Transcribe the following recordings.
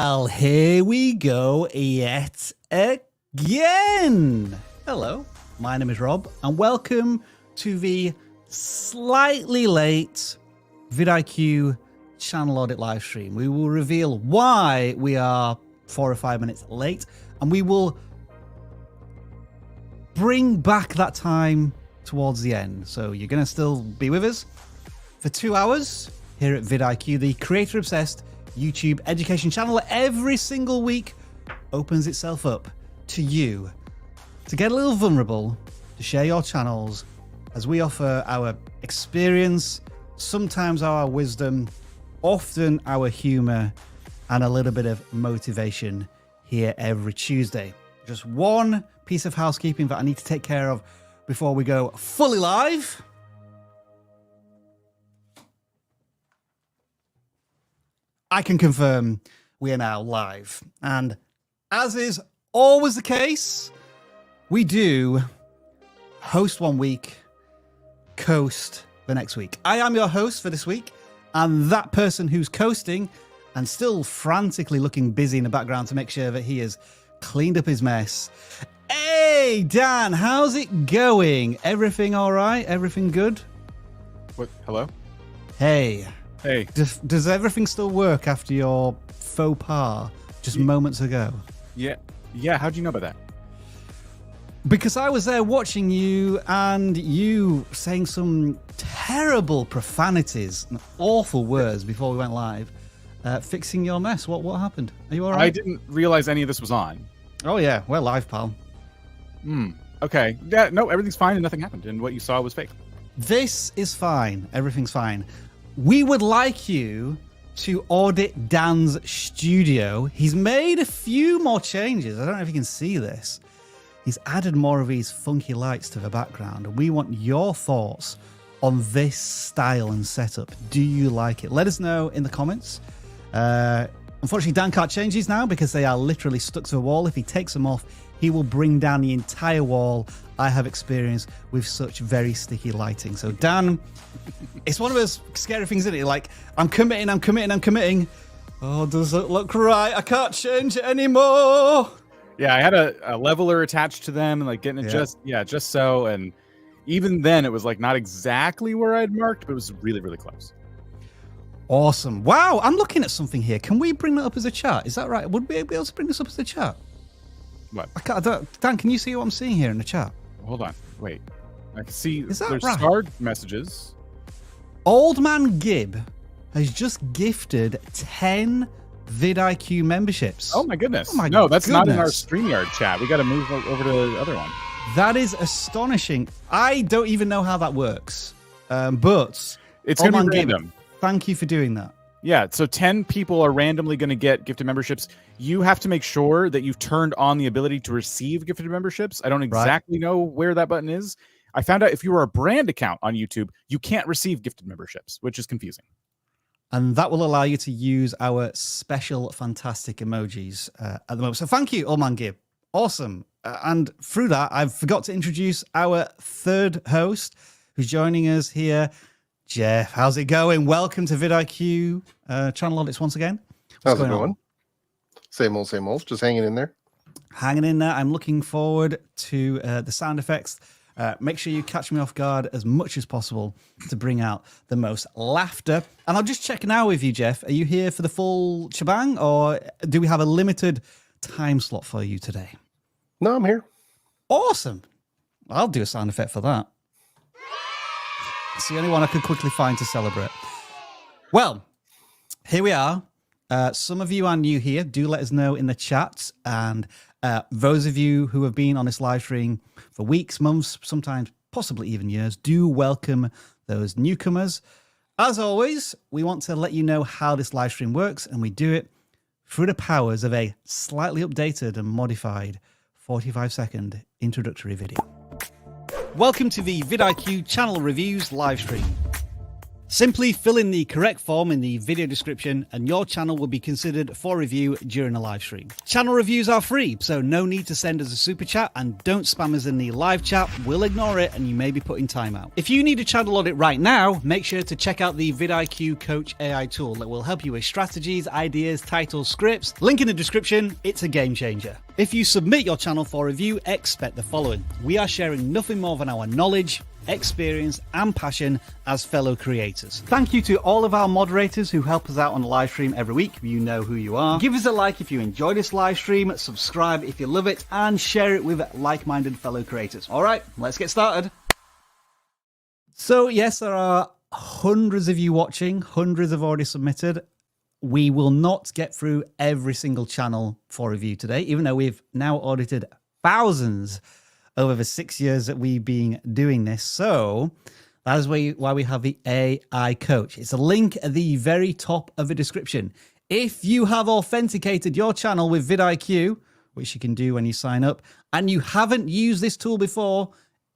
Well, here we go yet again. Hello, my name is Rob, and welcome to the slightly late vidIQ channel audit live stream. We will reveal why we are 4 or 5 minutes late, and we will bring back that time towards the end. So you're going to still be with us for 2 hours here at vidIQ, the creator-obsessed YouTube education channel that every single week opens itself up to you to get a little vulnerable, to share your channels as we offer our experience, sometimes our wisdom, often our humor, and a little bit of motivation here every Tuesday. Just one piece of housekeeping that I need to take care of before we go fully live. I can confirm we are now live. And as is always the case, we do host 1 week, coast the next week. I am your host for this week, and that person who's coasting and still frantically looking busy in the background to make sure that he has cleaned up his mess. Hey, Dan, how's it going? Everything all right? Everything good? What? Hello? Hey. Hey. Does everything still work after your faux pas just moments ago? Yeah. How'd you know about that? Because I was there watching you, and you saying some terrible profanities and awful words before we went live, fixing your mess. What happened? Are you all right? I didn't realize any of this was on. Oh yeah, we're live, pal. Okay. Yeah. No, everything's fine and nothing happened, and what you saw was fake. This is fine. Everything's fine. We would like you to audit Dan's studio. He's made a few more changes. I don't know if you can see this. He's added more of these funky lights to the background. We want your thoughts on this style and setup. Do you like it? Let us know in the comments. Unfortunately, Dan can't change these now because they are literally stuck to the wall. If he takes them off, he will bring down the entire wall. I have experience with such very sticky lighting. So Dan, it's one of those scary things, isn't it? Like, I'm committing. Oh, does it look right? I can't change it anymore. Yeah, I had a leveler attached to them and like getting it just so. And even then it was like not exactly where I'd marked, but it was really, really close. Awesome. Wow, I'm looking at something here. Can we bring that up as a chat? Is that right? Would we be able to bring this up as a chat? What? Dan, can you see what I'm seeing here in the chat? Hold on. Wait. I can see there's right? Starred messages. Old Man Gib has just gifted 10 vidIQ memberships. Oh my goodness. Oh my no, that's goodness. not in our StreamYard chat. We got to move over to the other one. That is astonishing. I don't even know how that works. But it's going to be random. Gib, thank you for doing that. Yeah, so 10 people are randomly going to get gifted memberships. You have to make sure that you've turned on the ability to receive gifted memberships. I don't exactly know where that button is. I found out if you are a brand account on YouTube, you can't receive gifted memberships, which is confusing. And that will allow you to use our special, fantastic emojis at the moment. So thank you, Old Man Gib. Awesome. And through that, I forgot to introduce our third host who's joining us here. Jeff, how's it going? Welcome to vidIQ channel audits once again. How's it going? Same old. Just hanging in there. Hanging in there. I'm looking forward to the sound effects. Make sure you catch me off guard as much as possible to bring out the most laughter. And I'll just check now with you, Jeff. Are you here for the full shebang, or do we have a limited time slot for you today? No, I'm here. Awesome. I'll do a sound effect for that. It's the only one I could quickly find to celebrate. Well, here we are. Some of you are new here. Do let us know in the chat. And those of you who have been on this live stream for weeks, months, sometimes possibly even years, do welcome those newcomers. As always, we want to let you know how this live stream works, and we do it through the powers of a slightly updated and modified 45-second introductory video. Welcome to the vidIQ channel reviews live stream. Simply fill in the correct form in the video description and your channel will be considered for review during a live stream. Channel reviews are free, so no need to send us a super chat, and don't spam us in the live chat. We'll ignore it and you may be put in timeout. If you need a channel audit right now, make sure to check out the vidIQ Coach AI tool that will help you with strategies, ideas, titles, scripts. Link in the description. It's a game changer. If you submit your channel for review, expect the following. We are sharing nothing more than our knowledge, experience and passion as fellow creators. Thank you to all of our moderators who help us out on the live stream every week. You know who you are. Give us a like if you enjoy this live stream, subscribe if you love it, and share it with like-minded fellow creators. All right, let's get started. So yes, there are hundreds of you watching, hundreds have already submitted. We will not get through every single channel for review today, even though we've now audited thousands over the 6 years that we've been doing this. So that is why we have the AI Coach. It's a link at the very top of the description. If you have authenticated your channel with vidIQ, which you can do when you sign up, and you haven't used this tool before,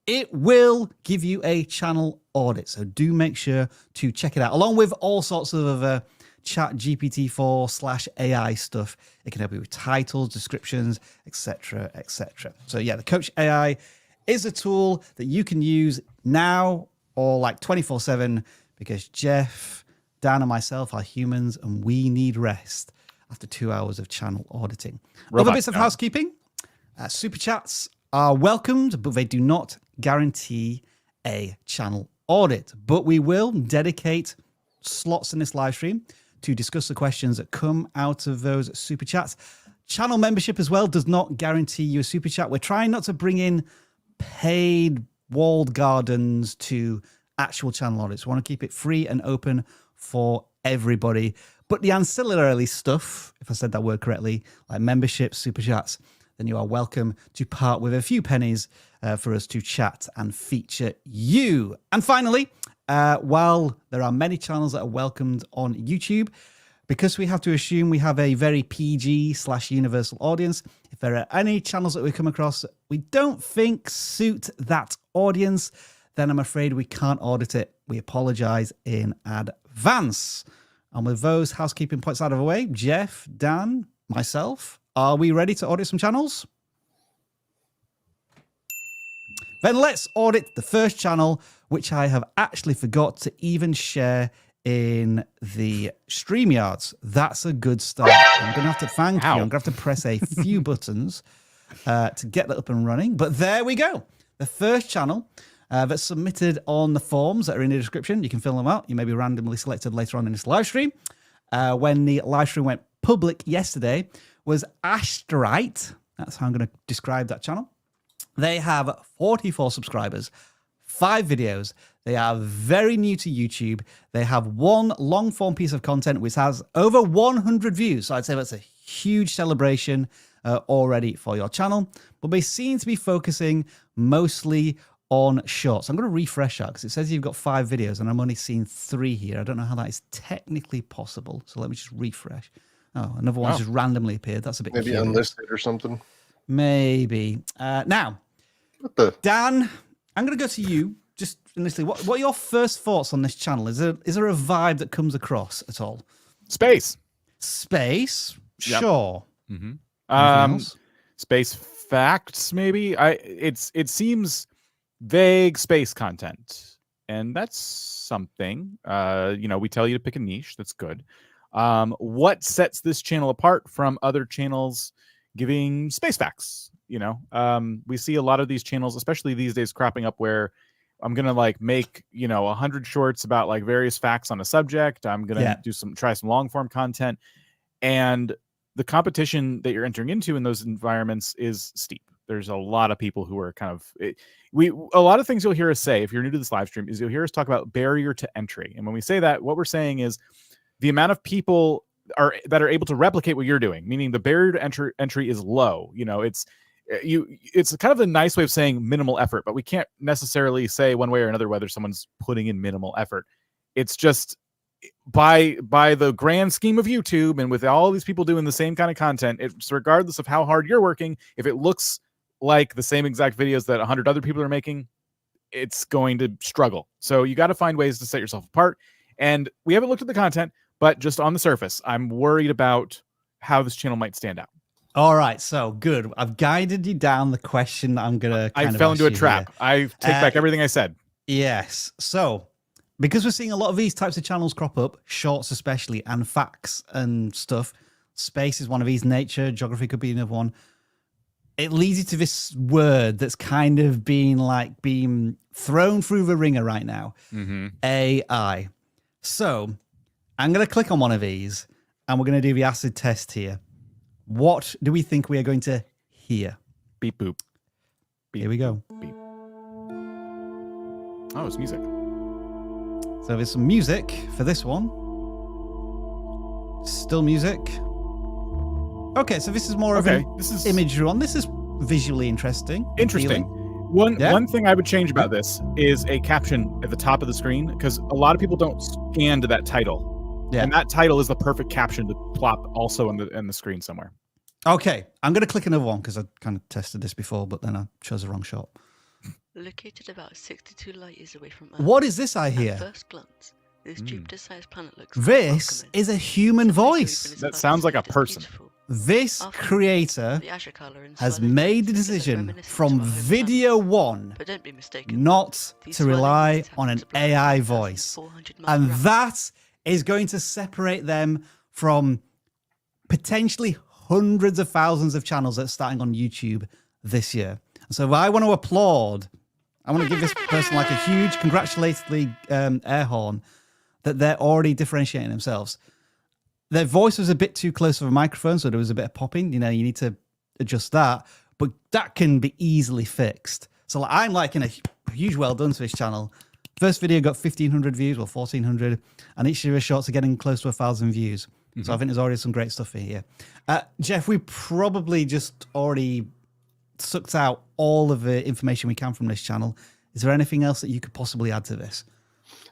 it will give you a channel audit. So do make sure to check it out, along with all sorts of other Chat GPT-4/AI stuff. It can help you with titles, descriptions, etc., etc. So yeah, the Coach AI is a tool that you can use now or like 24/7, because Jeff, Dan, and myself are humans and we need rest after 2 hours of channel auditing. Other bits of housekeeping: super chats are welcomed, but they do not guarantee a channel audit. But we will dedicate slots in this live stream to discuss the questions that come out of those super chats. Channel membership as well does not guarantee you a super chat. We're trying not to bring in paid walled gardens to actual channel audits. We want to keep it free and open for everybody. But the ancillary stuff, if I said that word correctly, like membership, super chats, then you are welcome to part with a few pennies for us to chat and feature you. And finally, while there are many channels that are welcomed on YouTube, because we have to assume we have a very PG/universal audience, if there are any channels that we come across that we don't think suit that audience, then I'm afraid we can't audit it. We apologize in advance. And with those housekeeping points out of the way, Jeff, Dan, myself, are we ready to audit some channels? Then let's audit the first channel, which I have actually forgot to even share in the StreamYards. That's a good start. I'm going to have to thank you. I'm going to have to press a few buttons to get that up and running. But there we go. The first channel that's submitted on the forms that are in the description. You can fill them out. You may be randomly selected later on in this live stream. When the live stream went public yesterday, was Astrite. That's how I'm going to describe that channel. They have 44 subscribers, 5 videos. They are very new to YouTube. They have one long form piece of content which has over 100 views. So I'd say that's a huge celebration already for your channel. But they seem to be focusing mostly on shorts. I'm going to refresh that because it says you've got 5 videos and I'm only seeing 3 here. I don't know how that is technically possible. So let me just refresh. Oh, another one's just randomly appeared. That's a bit maybe curious. Unlisted or something. Maybe. Now, Dan, I'm going to go to you. Just initially, what are your first thoughts on this channel? Is there a vibe that comes across at all? Space. Space? Yep. Sure. Mm-hmm. Space facts, maybe. It seems vague space content, and that's something. We tell you to pick a niche. That's good. What sets this channel apart from other channels giving space facts? We see a lot of these channels, especially these days, cropping up where I'm gonna make 100 shorts about various facts on a subject. I'm gonna try some long form content, and the competition that you're entering into in those environments is steep. There's a lot of people who are a lot of things you'll hear us say if you're new to this live stream is you'll hear us talk about barrier to entry, and when we say that, what we're saying is the amount of people that are able to replicate what you're doing, meaning the barrier to entry is low. It's kind of a nice way of saying minimal effort, but we can't necessarily say one way or another whether someone's putting in minimal effort. It's just by the grand scheme of YouTube, and with all these people doing the same kind of content, it's regardless of how hard you're working, if it looks like the same exact videos that 100 other people are making, it's going to struggle. So you got to find ways to set yourself apart. And we haven't looked at the content, but just on the surface, I'm worried about how this channel might stand out. All right, so good. I've guided you down the question that I'm gonna. I fell into a trap. Here. I take back everything I said. Yes. So, because we're seeing a lot of these types of channels crop up, shorts especially, and facts and stuff. Space is one of these. Nature, geography could be another one. It leads you to this word that's kind of being thrown through the ringer right now. AI. So, I'm going to click on one of these, and we're going to do the acid test here. What do we think we are going to hear? Beep boop. Beep, here we go. Beep. Oh, it's music. So there's some music for this one. Still music. Okay, so this is more of an imagery one. This is visually interesting. Interesting. One thing I would change about this is a caption at the top of the screen, because a lot of people don't scan to that title. Yeah. And that title is the perfect caption to plop also in the screen somewhere. Okay, I'm going to click another one because I kind of tested this before, but then I chose the wrong shot. Located about 62 light years away from Earth. What is this I hear? At first glance, this Jupiter-sized planet looks This is a human voice. That sounds like a person. This creator has made the decision from video one not to rely on an AI voice. And that is going to separate them from potentially hundreds of thousands of channels that are starting on YouTube this year. So I want to applaud. I want to give this person like a huge congratulatory air horn that they're already differentiating themselves. Their voice was a bit too close to the microphone, so there was a bit of popping. You need to adjust that, but that can be easily fixed. So I'm liking a huge well done to this channel. First video got 1,500 views, or 1,400, and each of the shorts are getting close to 1,000 views. So I think there's already some great stuff here. Jeff, we probably just already sucked out all of the information we can from this channel. Is there anything else that you could possibly add to this?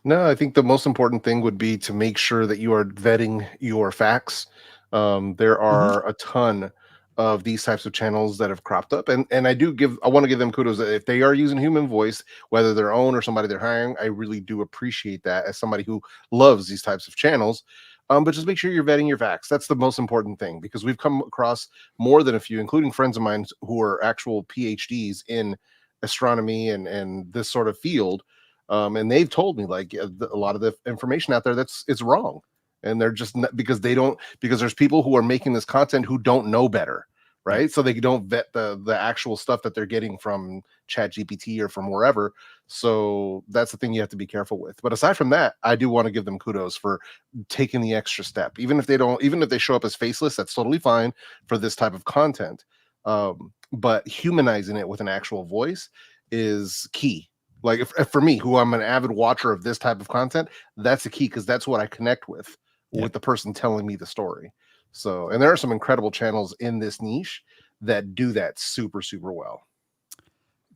No, I think the most important thing would be to make sure that you are vetting your facts. There are a ton of these types of channels that have cropped up, and I want to give them kudos if they are using human voice, whether their own or somebody they're hiring. I really do appreciate that as somebody who loves these types of channels. But just make sure you're vetting your facts. That's the most important thing, because we've come across more than a few, including friends of mine who are actual PhDs in astronomy and this sort of field. And they've told me a lot of the information out there it's wrong. And they're just not, because there's people who are making this content who don't know better, right? So they don't vet the actual stuff that they're getting from ChatGPT or from wherever. So that's the thing you have to be careful with. But aside from that, I do want to give them kudos for taking the extra step. Even if they show up as faceless, that's totally fine for this type of content. But humanizing it with an actual voice is key. Like if for me, who I'm an avid watcher of this type of content, that's the key, because that's what I connect with the person telling me the story. So, and there are some incredible channels in this niche that do that super, super well.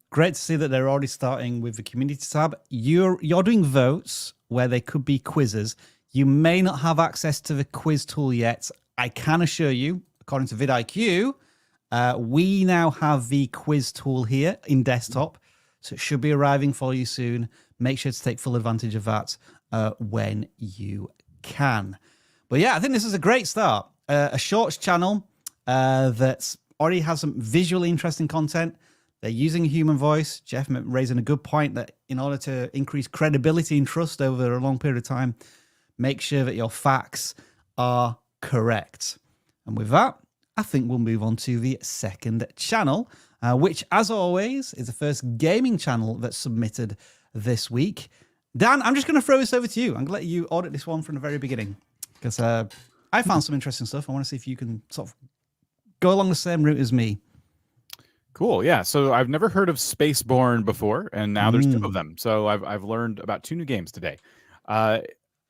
Great to see that they're already starting with the community tab. You're doing votes where they could be quizzes. You may not have access to the quiz tool yet. I can assure you, according to vidIQ, we now have the quiz tool here in desktop. So it should be arriving for you soon. Make sure to take full advantage of that when you can. But yeah, I think this is a great start. A shorts channel that's already has some visually interesting content. They're using a human voice. Jeff raising a good point that in order to increase credibility and trust over a long period of time, make sure that your facts are correct. And with that, I think we'll move on to the second channel, which, as always, is the first gaming channel that's submitted this week. Dan, I'm just going to throw this over to you. I'm going to let you audit this one from the very beginning, because I found some interesting stuff. I want to see if you can sort of go along the same route as me. Cool. Yeah. So I've never heard of Spaceborne before, and now there's two of them. So I've learned about two new games today. I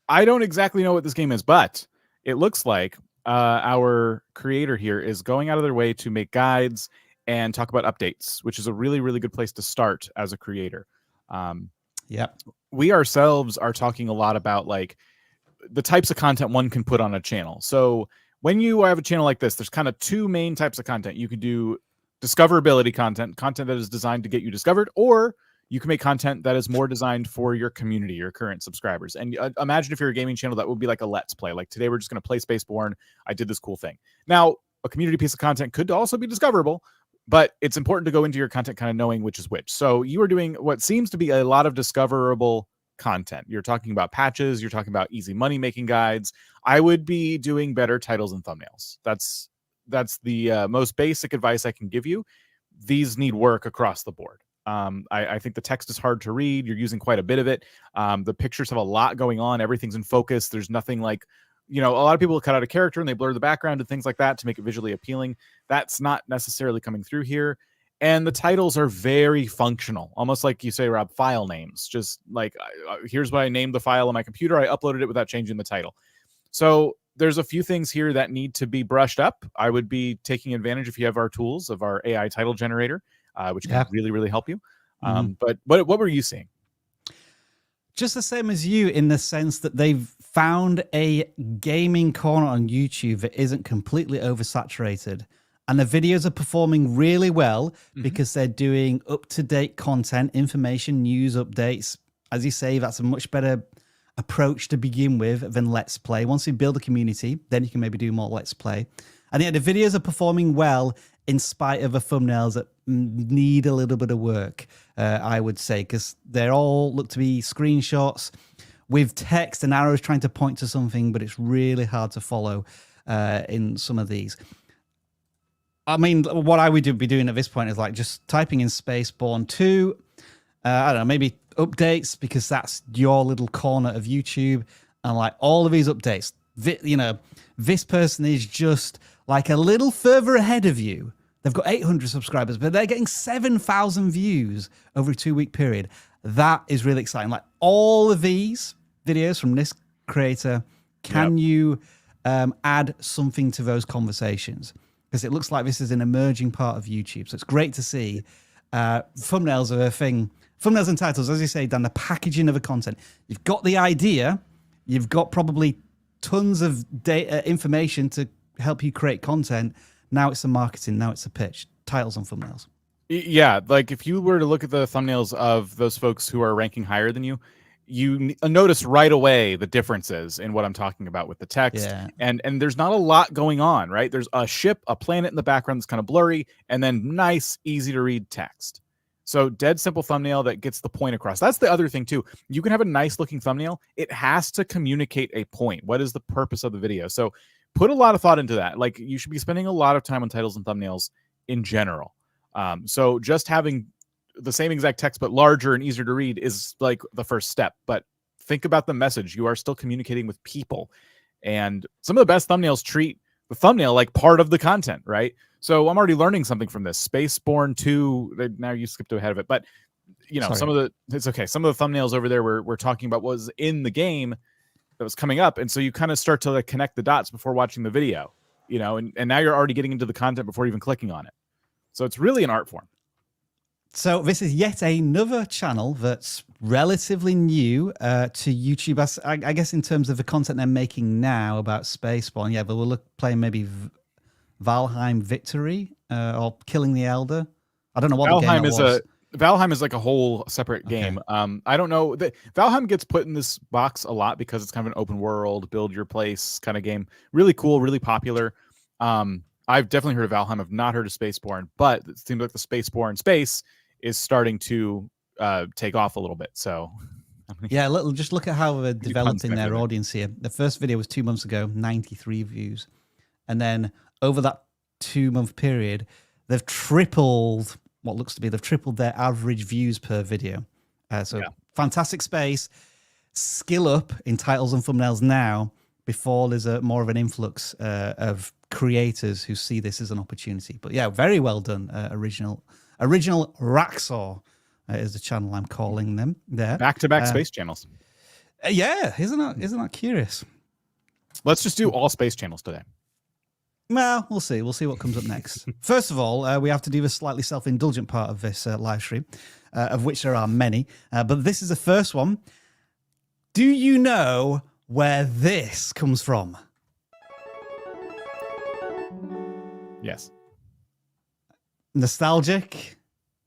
don't exactly know what this game is, but it looks like our creator here is going out of their way to make guides and talk about updates, which is a really, really good place to start as a creator. We ourselves are talking a lot about like the types of content one can put on a channel. So when you have a channel like this, there's kind of two main types of content. You could do discoverability content that is designed to get you discovered, or you can make content that is more designed for your community, your current subscribers. And imagine if you're a gaming channel, that would be like a let's play. Like today, we're just going to play Spaceborne. I did this cool thing. Now, a community piece of content could also be discoverable, but it's important to go into your content kind of knowing which is which. So you are doing what seems to be a lot of discoverable content. You're talking about patches. You're talking about easy money making guides. I would be doing better titles and thumbnails. That's the most basic advice I can give you. These need work across the board. I think the text is hard to read. You're using quite a bit of it. The pictures have a lot going on. Everything's in focus. There's nothing like, a lot of people cut out a character and they blur the background and things like that to make it visually appealing. That's not necessarily coming through here. And the titles are very functional, almost like you say, Rob, file names. Just like, here's what I named the file on my computer. I uploaded it without changing the title. So there's a few things here that need to be brushed up. I would be taking advantage if you have our tools of our AI title generator, which can really, really help you. But what were you seeing? Just the same as you, in the sense that they've found a gaming corner on YouTube that isn't completely oversaturated. And the videos are performing really well because they're doing up-to-date content, information, news updates. As you say, that's a much better approach to begin with than Let's Play. Once you build a community, then you can maybe do more Let's Play. And yeah, the videos are performing well in spite of the thumbnails that need a little bit of work, I would say, because they all look to be screenshots with text and arrows trying to point to something, but it's really hard to follow in some of these. I mean, what I would be doing at this point is like just typing in Spaceborne 2, I don't know, maybe updates, because that's your little corner of YouTube. And like all of these updates, this person is just like a little further ahead of you. They've got 800 subscribers, but they're getting 7,000 views over a 2-week period. That is really exciting. Like all of these videos from this creator, can you add something to those conversations? Because it looks like this is an emerging part of YouTube. So it's great to see. Thumbnails are a thing. Thumbnails and titles, as you say, Dan, the packaging of the content. You've got the idea. You've got probably tons of data, information to help you create content. Now it's the marketing. Now it's the pitch. Titles and thumbnails. Yeah, like if you were to look at the thumbnails of those folks who are ranking higher than you, you notice right away the differences in what I'm talking about with the text. Yeah. And there's not a lot going on, right? There's a ship, a planet in the background that's kind of blurry, and then nice, easy to read text. So dead simple thumbnail that gets the point across. That's the other thing too. You can have a nice looking thumbnail. It has to communicate a point. What is the purpose of the video? So put a lot of thought into that. Like you should be spending a lot of time on titles and thumbnails in general. So just having the same exact text but larger and easier to read is like the first step. But think about the message. You are still communicating with people. And some of the best thumbnails treat the thumbnail like part of the content, right? So I'm already learning something from this. Spaceborne 2, now you skipped ahead of it, but Sorry. It's okay. Some of the thumbnails over there we're talking about was in the game that was coming up. And so you kind of start to like connect the dots before watching the video, and now you're already getting into the content before even clicking on it. So it's really an art form. So this is yet another channel that's relatively new to YouTube. I guess in terms of the content they're making now about Spaceborne. Yeah, but we'll playing maybe Valheim Victory or Killing the Elder. I don't know what Valheim the game was. Valheim is like a whole separate game. I don't know. Valheim gets put in this box a lot because it's kind of an open world, build your place kind of game. Really cool, really popular. I've definitely heard of Valheim. I've not heard of Spaceborne, but it seems like the Spaceborne space is starting to take off a little bit. So yeah, just look at how they're developing their audience here. The first video was 2 months ago, 93 views. And then over that 2-month period, they've tripled their average views per video. Fantastic space. Skill up in titles and thumbnails now before there's more of an influx of creators who see this as an opportunity. But yeah, very well done. Original Raxor is the channel I'm calling them there. Back-to-back space channels. Yeah, isn't that curious? Let's just do all space channels today. Well, we'll see. We'll see what comes up next. First of all, we have to do the slightly self-indulgent part of this live stream, of which there are many. But this is the first one. Do you know where this comes from? Yes. Nostalgic?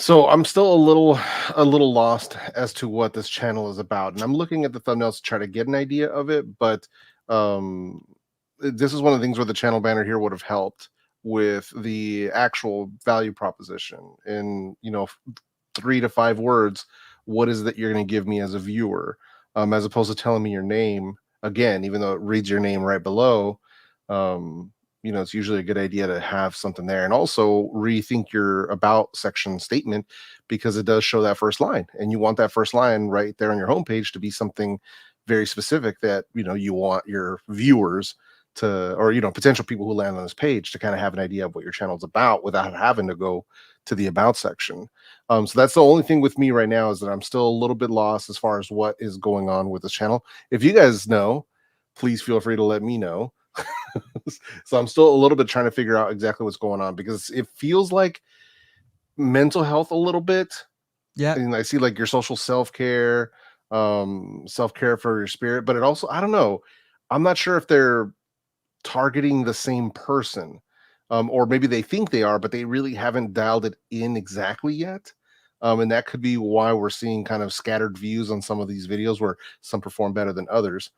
So I'm still a little lost as to what this channel is about, and I'm looking at the thumbnails to try to get an idea of it. But um, this is one of the things where the channel banner here would have helped with the actual value proposition in 3 to 5 words. What is it that you're going to give me as a viewer, as opposed to telling me your name again, even though it reads your name right below. It's usually a good idea to have something there, and also rethink your about section statement, because it does show that first line, and you want that first line right there on your homepage to be something very specific that you want your viewers to, or potential people who land on this page, to kind of have an idea of what your channel is about without having to go to the about section. So that's the only thing with me right now, is that I'm still a little bit lost as far as what is going on with this channel. If you guys know, please feel free to let me know. So I'm still a little bit trying to figure out exactly what's going on, because it feels like mental health a little bit. Yeah. And I see like your social self-care, self-care for your spirit, but it also, I don't know, I'm not sure if they're targeting the same person, or maybe they think they are, but they really haven't dialed it in exactly yet. And that could be why we're seeing kind of scattered views on some of these videos, where some perform better than others.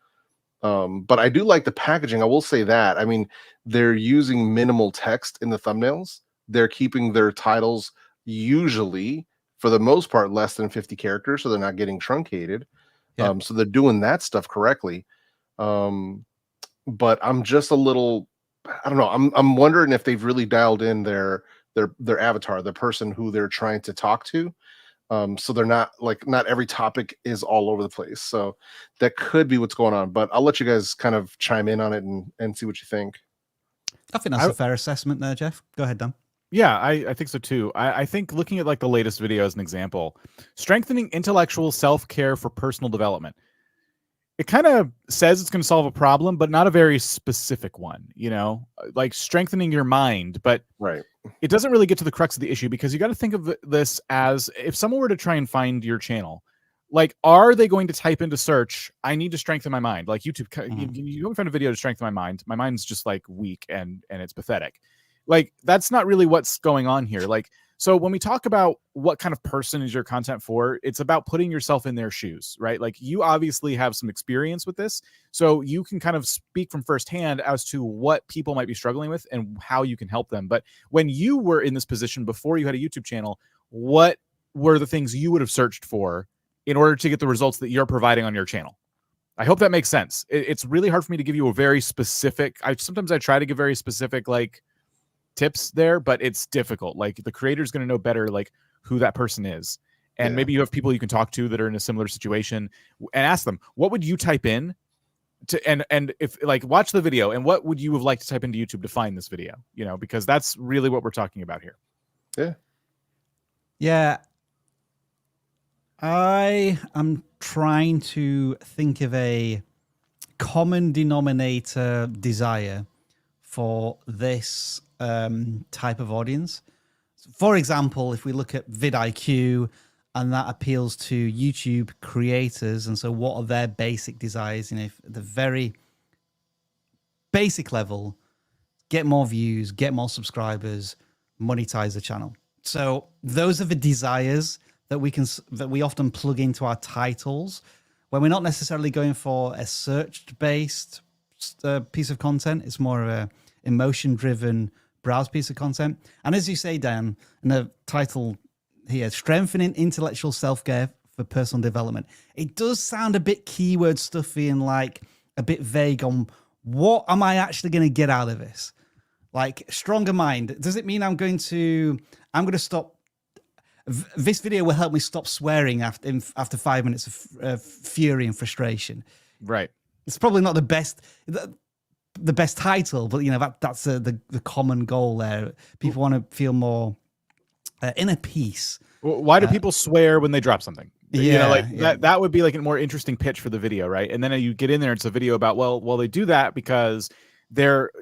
But I do like the packaging. I will say that. I mean, they're using minimal text in the thumbnails. They're keeping their titles usually, for the most part, less than 50 characters, so they're not getting truncated. Yep. So they're doing that stuff correctly. But I'm just a little, I don't know. I'm wondering if they've really dialed in their avatar, the person who they're trying to talk to. So they're not every topic is all over the place. So that could be what's going on, but I'll let you guys kind of chime in on it and see what you think. I think that's a fair assessment there, Jeff. Go ahead, Dan. Yeah, I think so too. I think looking at like the latest video as an example, strengthening intellectual self-care for personal development. It kind of says it's going to solve a problem, but not a very specific one, like strengthening your mind. But right, it doesn't really get to the crux of the issue, because you got to think of this as, if someone were to try and find your channel, like, are they going to type into search, I need to strengthen my mind? Like YouTube, you go find a video to strengthen my mind. My mind's just like weak and it's pathetic. Like, that's not really what's going on here. Like, so when we talk about what kind of person is your content for, it's about putting yourself in their shoes, right? Like, you obviously have some experience with this, so you can kind of speak from firsthand as to what people might be struggling with and how you can help them. But when you were in this position before you had a YouTube channel, what were the things you would have searched for in order to get the results that you're providing on your channel? I hope that makes sense. It's really hard for me to give you a very specific, sometimes I try to give very specific, like, tips there, but it's difficult. Like, the creator's going to know better, like, who that person is. And maybe you have people you can talk to that are in a similar situation and ask them, what would you type in to, and if, like, watch the video, and what would you have liked to type into YouTube to find this video, because that's really what we're talking about here. Yeah. I am trying to think of a common denominator desire for this type of audience. For example, if we look at vidIQ, and that appeals to YouTube creators, and so what are their basic desires? If at the very basic level, get more views, get more subscribers, monetize the channel. So those are the desires that we often plug into our titles when we're not necessarily going for a search-based piece of content. It's more of a emotion-driven browse piece of content. And as you say, Dan, in the title here, strengthening intellectual self-care for personal development, it does sound a bit keyword stuffy and like a bit vague on what am I actually going to get out of this. Like, stronger mind, does it mean I'm going to stop? This video will help me stop swearing after 5 minutes of fury and frustration. Right. It's probably not the best title, but that's the common goal there. People want to feel more inner peace. Why do people swear when they drop something? Yeah, that would be like a more interesting pitch for the video, right? And then you get in there, it's a video about, well, they do that because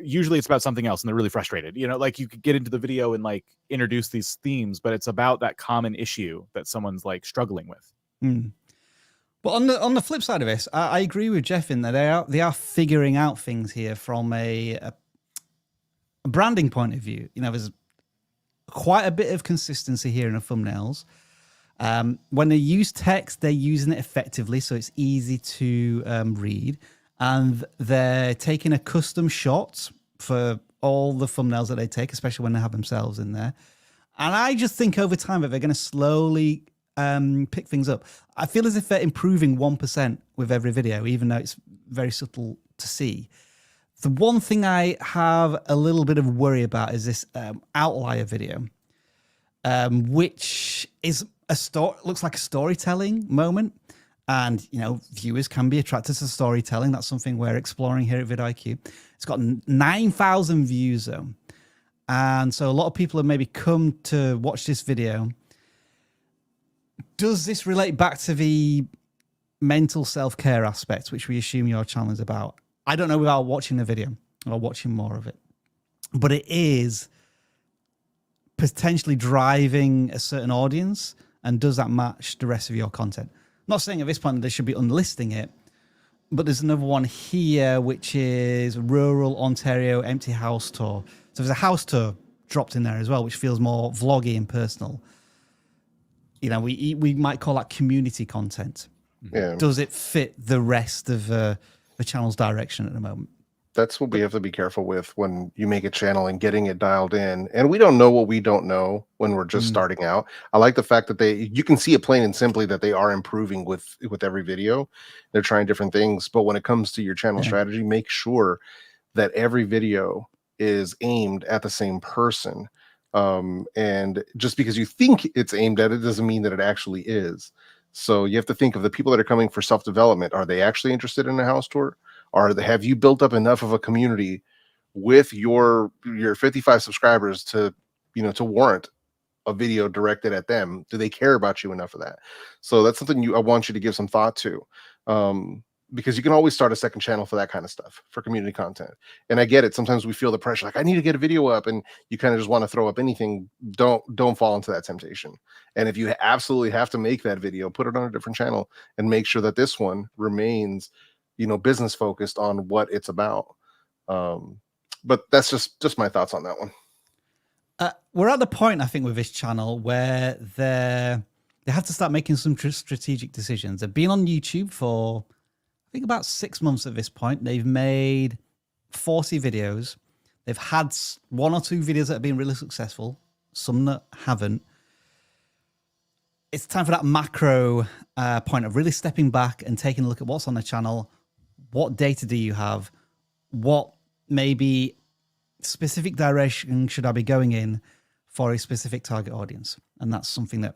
usually it's about something else and they're really frustrated. Like, you could get into the video and like introduce these themes, but it's about that common issue that someone's like struggling with. But on the flip side of this, I agree with Jeff in that they are figuring out things here from a branding point of view. There's quite a bit of consistency here in the thumbnails. When they use text, they're using it effectively, so it's easy to read. And they're taking a custom shot for all the thumbnails that they take, especially when they have themselves in there. And I just think over time that they're going to slowly pick things up. I feel as if they're improving 1% with every video, even though it's very subtle to see. The one thing I have a little bit of worry about is this outlier video, which is looks like a storytelling moment. And, you know, viewers can be attracted to storytelling. That's something we're exploring here at vidIQ. It's got 9,000 views, though. And so a lot of people have maybe come to watch this video. Does this relate back to the mental self-care aspect, which we assume your channel is about? I don't know without watching the video or watching more of it. But it is potentially driving a certain audience. And does that match the rest of your content? Not saying at this point they should be unlisting it, but there's another one here, which is Rural Ontario Empty House Tour. So there's a house tour dropped in there as well, which feels more vloggy and personal. You know, we might call that community content. Yeah. Does it fit the rest of the channel's direction at the moment? That's what we have to be careful with when you make a channel and getting it dialed in. And we don't know what we don't know when we're just starting out. I like the fact that you can see it plain and simply that they are improving with every video. They're trying different things. But when it comes to your channel strategy, make sure that every video is aimed at the same person. And just because you think it's aimed at it doesn't mean that it actually is. So you have to think of the people that are coming for self-development. Are they actually interested in a house tour? Or have you built up enough of a community with your 55 subscribers to, you know, to warrant a video directed at them? Do they care about you enough of that? So that's something I want you to give some thought to, because you can always start a second channel for that kind of stuff, for community content. And I get it. Sometimes we feel the pressure, like I need to get a video up, and you kind of just want to throw up anything. Don't fall into that temptation. And if you absolutely have to make that video, put it on a different channel and make sure that this one remains, you know, business focused on what it's about. But that's just my thoughts on that one. We're at the point, I think, with this channel where they have to start making some strategic decisions. They've been on YouTube for, I think, about 6 months at this point. They've made 40 videos. They've had 1 or 2 videos that have been really successful, some that haven't. It's time for that macro point of really stepping back and taking a look at what's on the channel. What data do you have? What maybe specific direction should I be going in for a specific target audience? And that's something that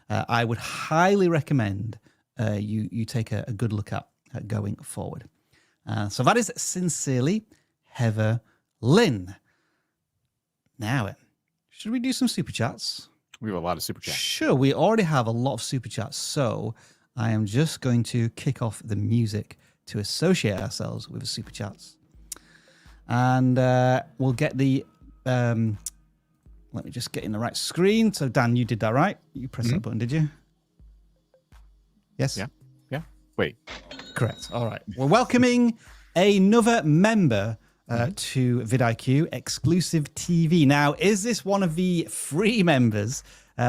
I would highly recommend you take a good look at going forward. So that is sincerely, Heather Lynne. Now, should we do some super chats? We have a lot of super chats. Sure, we already have a lot of super chats. So I am just going to kick off the music to associate ourselves with the super chats. And we'll get the, let me just get in the right screen. So Dan, you did that right. You pressed that button, did you? Yes? Yeah. Yeah. Wait. Correct. All right. We're welcoming another member to vidIQ Exclusive TV. Now, is this one of the free members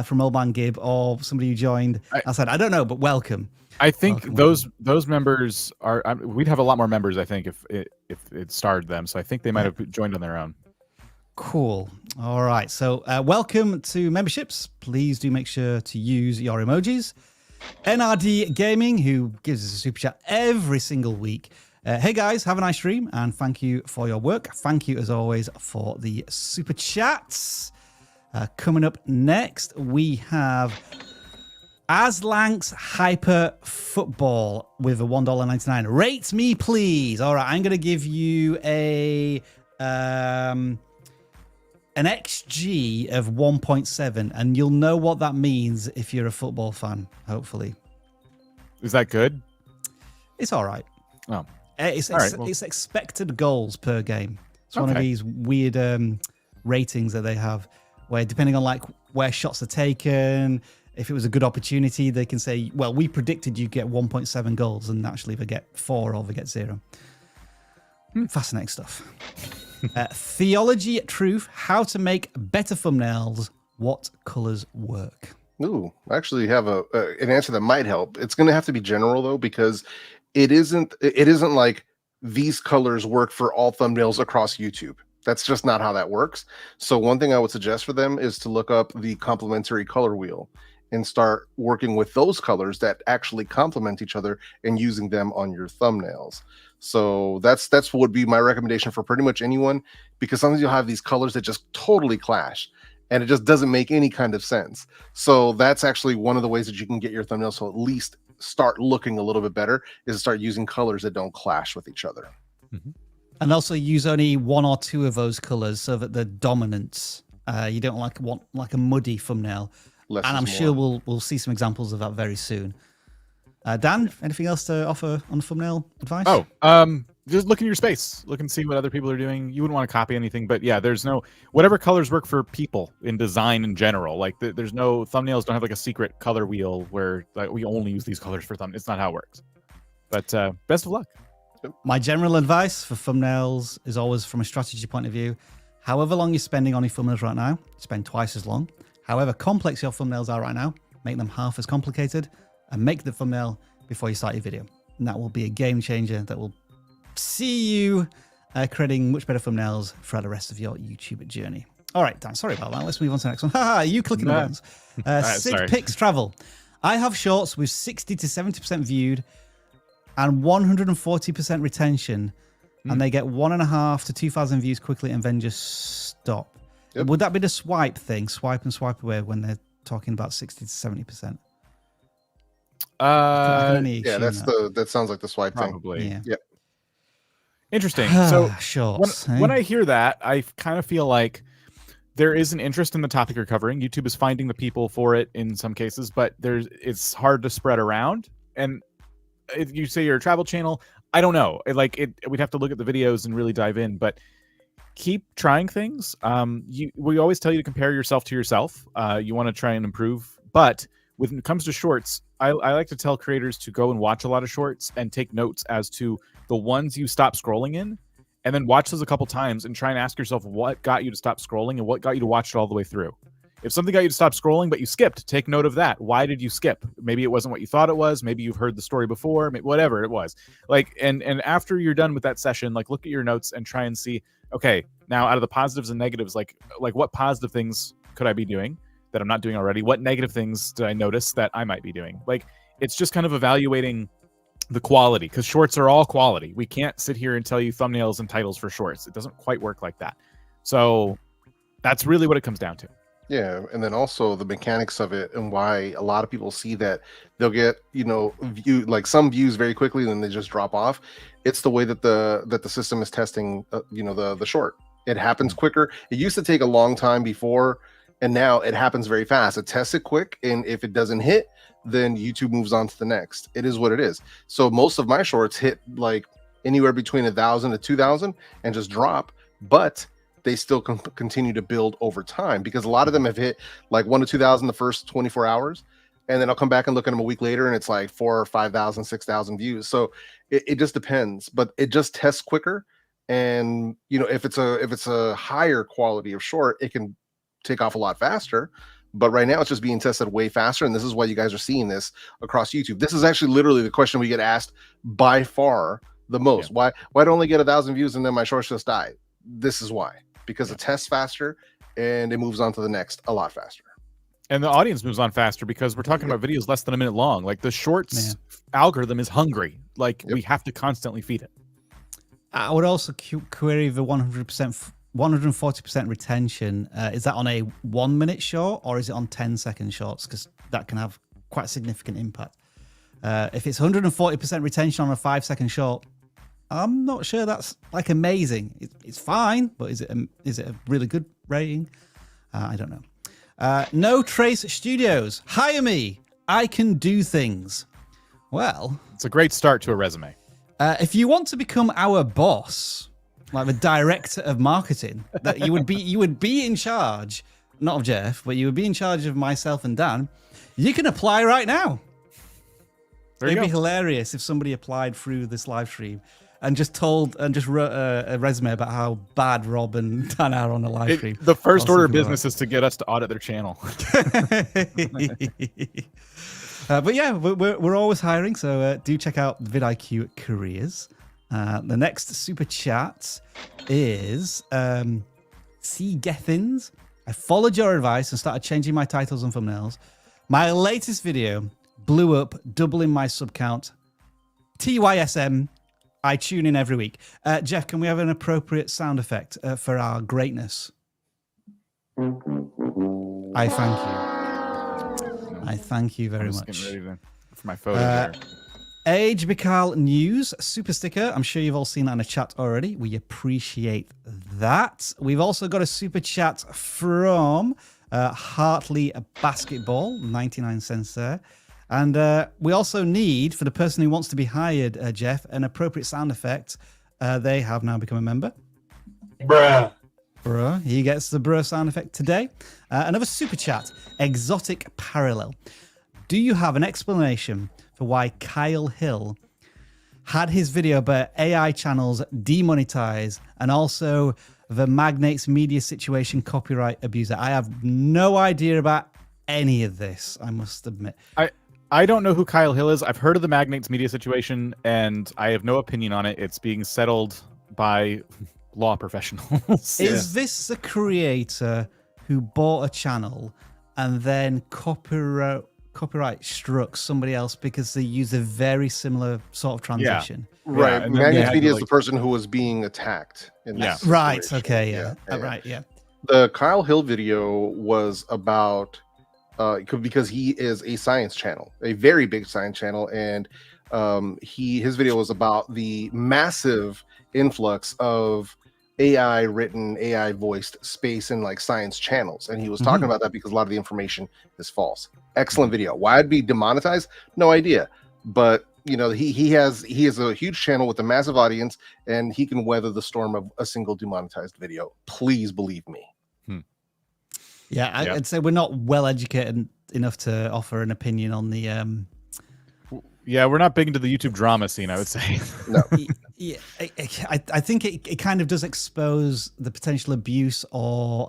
from Oban Gib or somebody who joined outside? I don't know, but welcome. I think those members are. We'd have a lot more members, I think, if it starred them. So I think they might have joined on their own. Cool. All right. So welcome to memberships. Please do make sure to use your emojis. NRD Gaming, who gives us a super chat every single week. Hey guys, have a nice stream and thank you for your work. Thank you as always for the super chats. Coming up next, we have Aslanx Hyper Football with a $1.99. Rate me, please. All right, I'm going to give you an XG of 1.7, and you'll know what that means if you're a football fan, hopefully. Is that good? It's all right. Oh. It's expected goals per game. It's one of these weird ratings that they have where depending on like where shots are taken, if it was a good opportunity, they can say, well, we predicted you get 1.7 goals and actually they get 4 or they get 0. Fascinating stuff. Theology Truth, how to make better thumbnails what colors work? Ooh, I actually have an answer that might help. It's going to have to be general though, because it isn't like these colors work for all thumbnails across YouTube. That's just not how that works. So one thing I would suggest for them is to look up the complementary color wheel and start working with those colors that actually complement each other and using them on your thumbnails. So that's what would be my recommendation for pretty much anyone, because sometimes you'll have these colors that just totally clash and it just doesn't make any kind of sense. So that's actually one of the ways that you can get your thumbnails to at least start looking a little bit better, is to start using colors that don't clash with each other. Mm-hmm. And also use only one or two of those colors so that the dominance, you don't want like a muddy thumbnail. Less and I'm is sure more. we'll see some examples of that very soon. Dan, anything else to offer on thumbnail advice? Oh, just look in your space. Look and see what other people are doing. You wouldn't want to copy anything, but yeah, there's no, whatever colors work for people in design in general. Like there's no, thumbnails don't have like a secret color wheel where like, we only use these colors for thumbnails. It's not how it works. But best of luck. My general advice for thumbnails is always from a strategy point of view. However long you're spending on your thumbnails right now, spend twice as long. However complex your thumbnails are right now, make them half as complicated, and make the thumbnail before you start your video. And that will be a game changer that will see you creating much better thumbnails throughout the rest of your YouTube journey. All right, Dan, sorry about that. Let's move on to the next one. Haha, you clicking the buttons. Sid Picks Travel. I have shorts with 60 to 70% viewed and 140% retention, and they get 1.5 to 2,000 views quickly and then just stop. Yep. Would that be the swipe thing? Swipe and swipe away when they're talking about 60 to 70%? Yeah, that sounds like the swipe probably. thing. Yeah. Yep. Interesting. So shorts, when I hear that, I kind of feel like there is an interest in the topic you're covering. YouTube is finding the people for it in some cases, but it's hard to spread around. And if you say you're a travel channel, I don't know. We'd have to look at the videos and really dive in, but keep trying things. We always tell you to compare yourself to yourself. You want to try and improve, but when it comes to shorts, I like to tell creators to go and watch a lot of shorts and take notes as to the ones you stop scrolling in, and then watch those a couple times and try and ask yourself what got you to stop scrolling and what got you to watch it all the way through. If something got you to stop scrolling, but you skipped, take note of that. Why did you skip? Maybe it wasn't what you thought it was. Maybe you've heard the story before, whatever it was. And after you're done with that session, look at your notes and try and see, okay, now out of the positives and negatives, like what positive things could I be doing that I'm not doing already? What negative things did I notice that I might be doing? It's just kind of evaluating the quality, because shorts are all quality. We can't sit here and tell you thumbnails and titles for shorts. It doesn't quite work like that. So that's really what it comes down to. Yeah, and then also the mechanics of it and why a lot of people see that they'll get, some views very quickly and then they just drop off. It's the way that the system is testing, the short. It happens quicker. It used to take a long time before, and now it happens very fast. It tests it quick, and if it doesn't hit, then YouTube moves on to the next. It is what it is. So most of my shorts hit like anywhere between 1,000 to 2,000 and just drop, but they still continue to build over time, because a lot of them have hit like 1,000 to 2,000 the first 24 hours. And then I'll come back and look at them a week later and it's like 4,000 or 5,000, 6,000 views. So it just depends, but it just tests quicker. And if it's a higher quality of short, it can take off a lot faster. But right now it's just being tested way faster. And this is why you guys are seeing this across YouTube. This is actually literally the question we get asked by far the most. Yeah. Why don't only get 1,000 views and then my shorts just die? This is why. Because it tests faster and it moves on to the next a lot faster. And the audience moves on faster because we're talking about videos less than a minute long. Like the shorts algorithm is hungry. We have to constantly feed it. I would also query the 140% retention. Is that on a 1 minute short or is it on 10-second shorts? Because that can have quite a significant impact. If it's 140% retention on a 5-second short, I'm not sure that's amazing. It's fine, but is it a really good rating? I don't know. No Trace Studios. Hire me. I can do things. Well, it's a great start to a resume. If you want to become our boss, like the director of marketing, that you would be in charge, not of Jeff, but you would be in charge of myself and Dan, you can apply right now. It'd be hilarious if somebody applied through this live stream. and just wrote a resume about how bad Rob and Dan are on the live stream. The first order of business is to get us to audit their channel. But yeah, we're always hiring, so do check out vidIQ Careers. The next super chat is C. Gethins. I followed your advice and started changing my titles and thumbnails. My latest video blew up, doubling my sub count. TYSM. I tune in every week. Jeff, can we have an appropriate sound effect for our greatness? I thank you. I thank you very much. Getting ready for my photo there. Age Bikal News super sticker. I'm sure you've all seen that in the chat already. We appreciate that. We've also got a super chat from Hartley Basketball, 99 cents there. And we also need, for the person who wants to be hired, Jeff, an appropriate sound effect. They have now become a member. Bruh. Bruh. He gets the bruh sound effect today. Another super chat. Exotic Parallel. Do you have an explanation for why Kyle Hill had his video about AI channels demonetized and also the Magnates Media Situation copyright abuser? I have no idea about any of this, I must admit. I don't know who Kyle Hill is. I've heard of the Magnates Media Situation, and I have no opinion on it. It's being settled by law professionals. Is this the creator who bought a channel and then copyright struck somebody else because they use a very similar sort of transition? Right. And then Magnates Media is the person who was being attacked in this Right. situation. Okay. Yeah. Right. Yeah. The Kyle Hill video was about because he is a science channel, a very big science channel, and his video was about the massive influx of AI written, AI voiced space in like science channels, and he was talking about that because a lot of the information is false. Excellent video. Why it'd be demonetized? No idea. But you know, he has a huge channel with a massive audience, and he can weather the storm of a single demonetized video. Please believe me. Yeah, I'd say we're not well educated enough to offer an opinion on the. Yeah, we're not big into the YouTube drama scene, I would say. No. Yeah, I think it kind of does expose the potential abuse or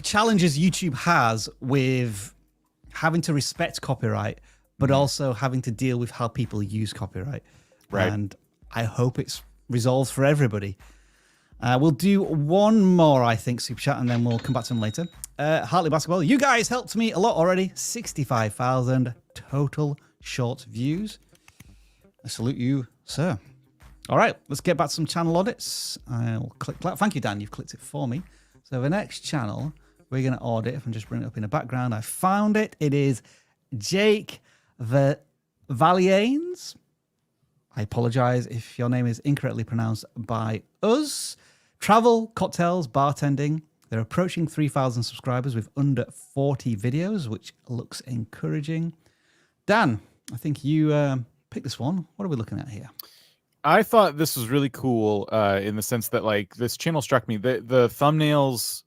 challenges YouTube has with having to respect copyright, but also having to deal with how people use copyright. Right. And I hope it's resolved for everybody. We'll do one more, I think, super chat, and then we'll come back to them later. Hartley Basketball, you guys helped me a lot already. 65,000 total short views. I salute you, sir. All right, let's get back to some channel audits. I'll click that. Thank you, Dan. You've clicked it for me. So the next channel we're going to audit, if I'm just bringing it up in the background, I found it. It is Jake the Valianes. I apologize if your name is incorrectly pronounced by us. Travel, cocktails, bartending. They're approaching 3,000 subscribers with under 40 videos, which looks encouraging. Dan, I think you picked this one. What are we looking at here? I thought this was really cool in the sense that like this channel struck me. The thumbnails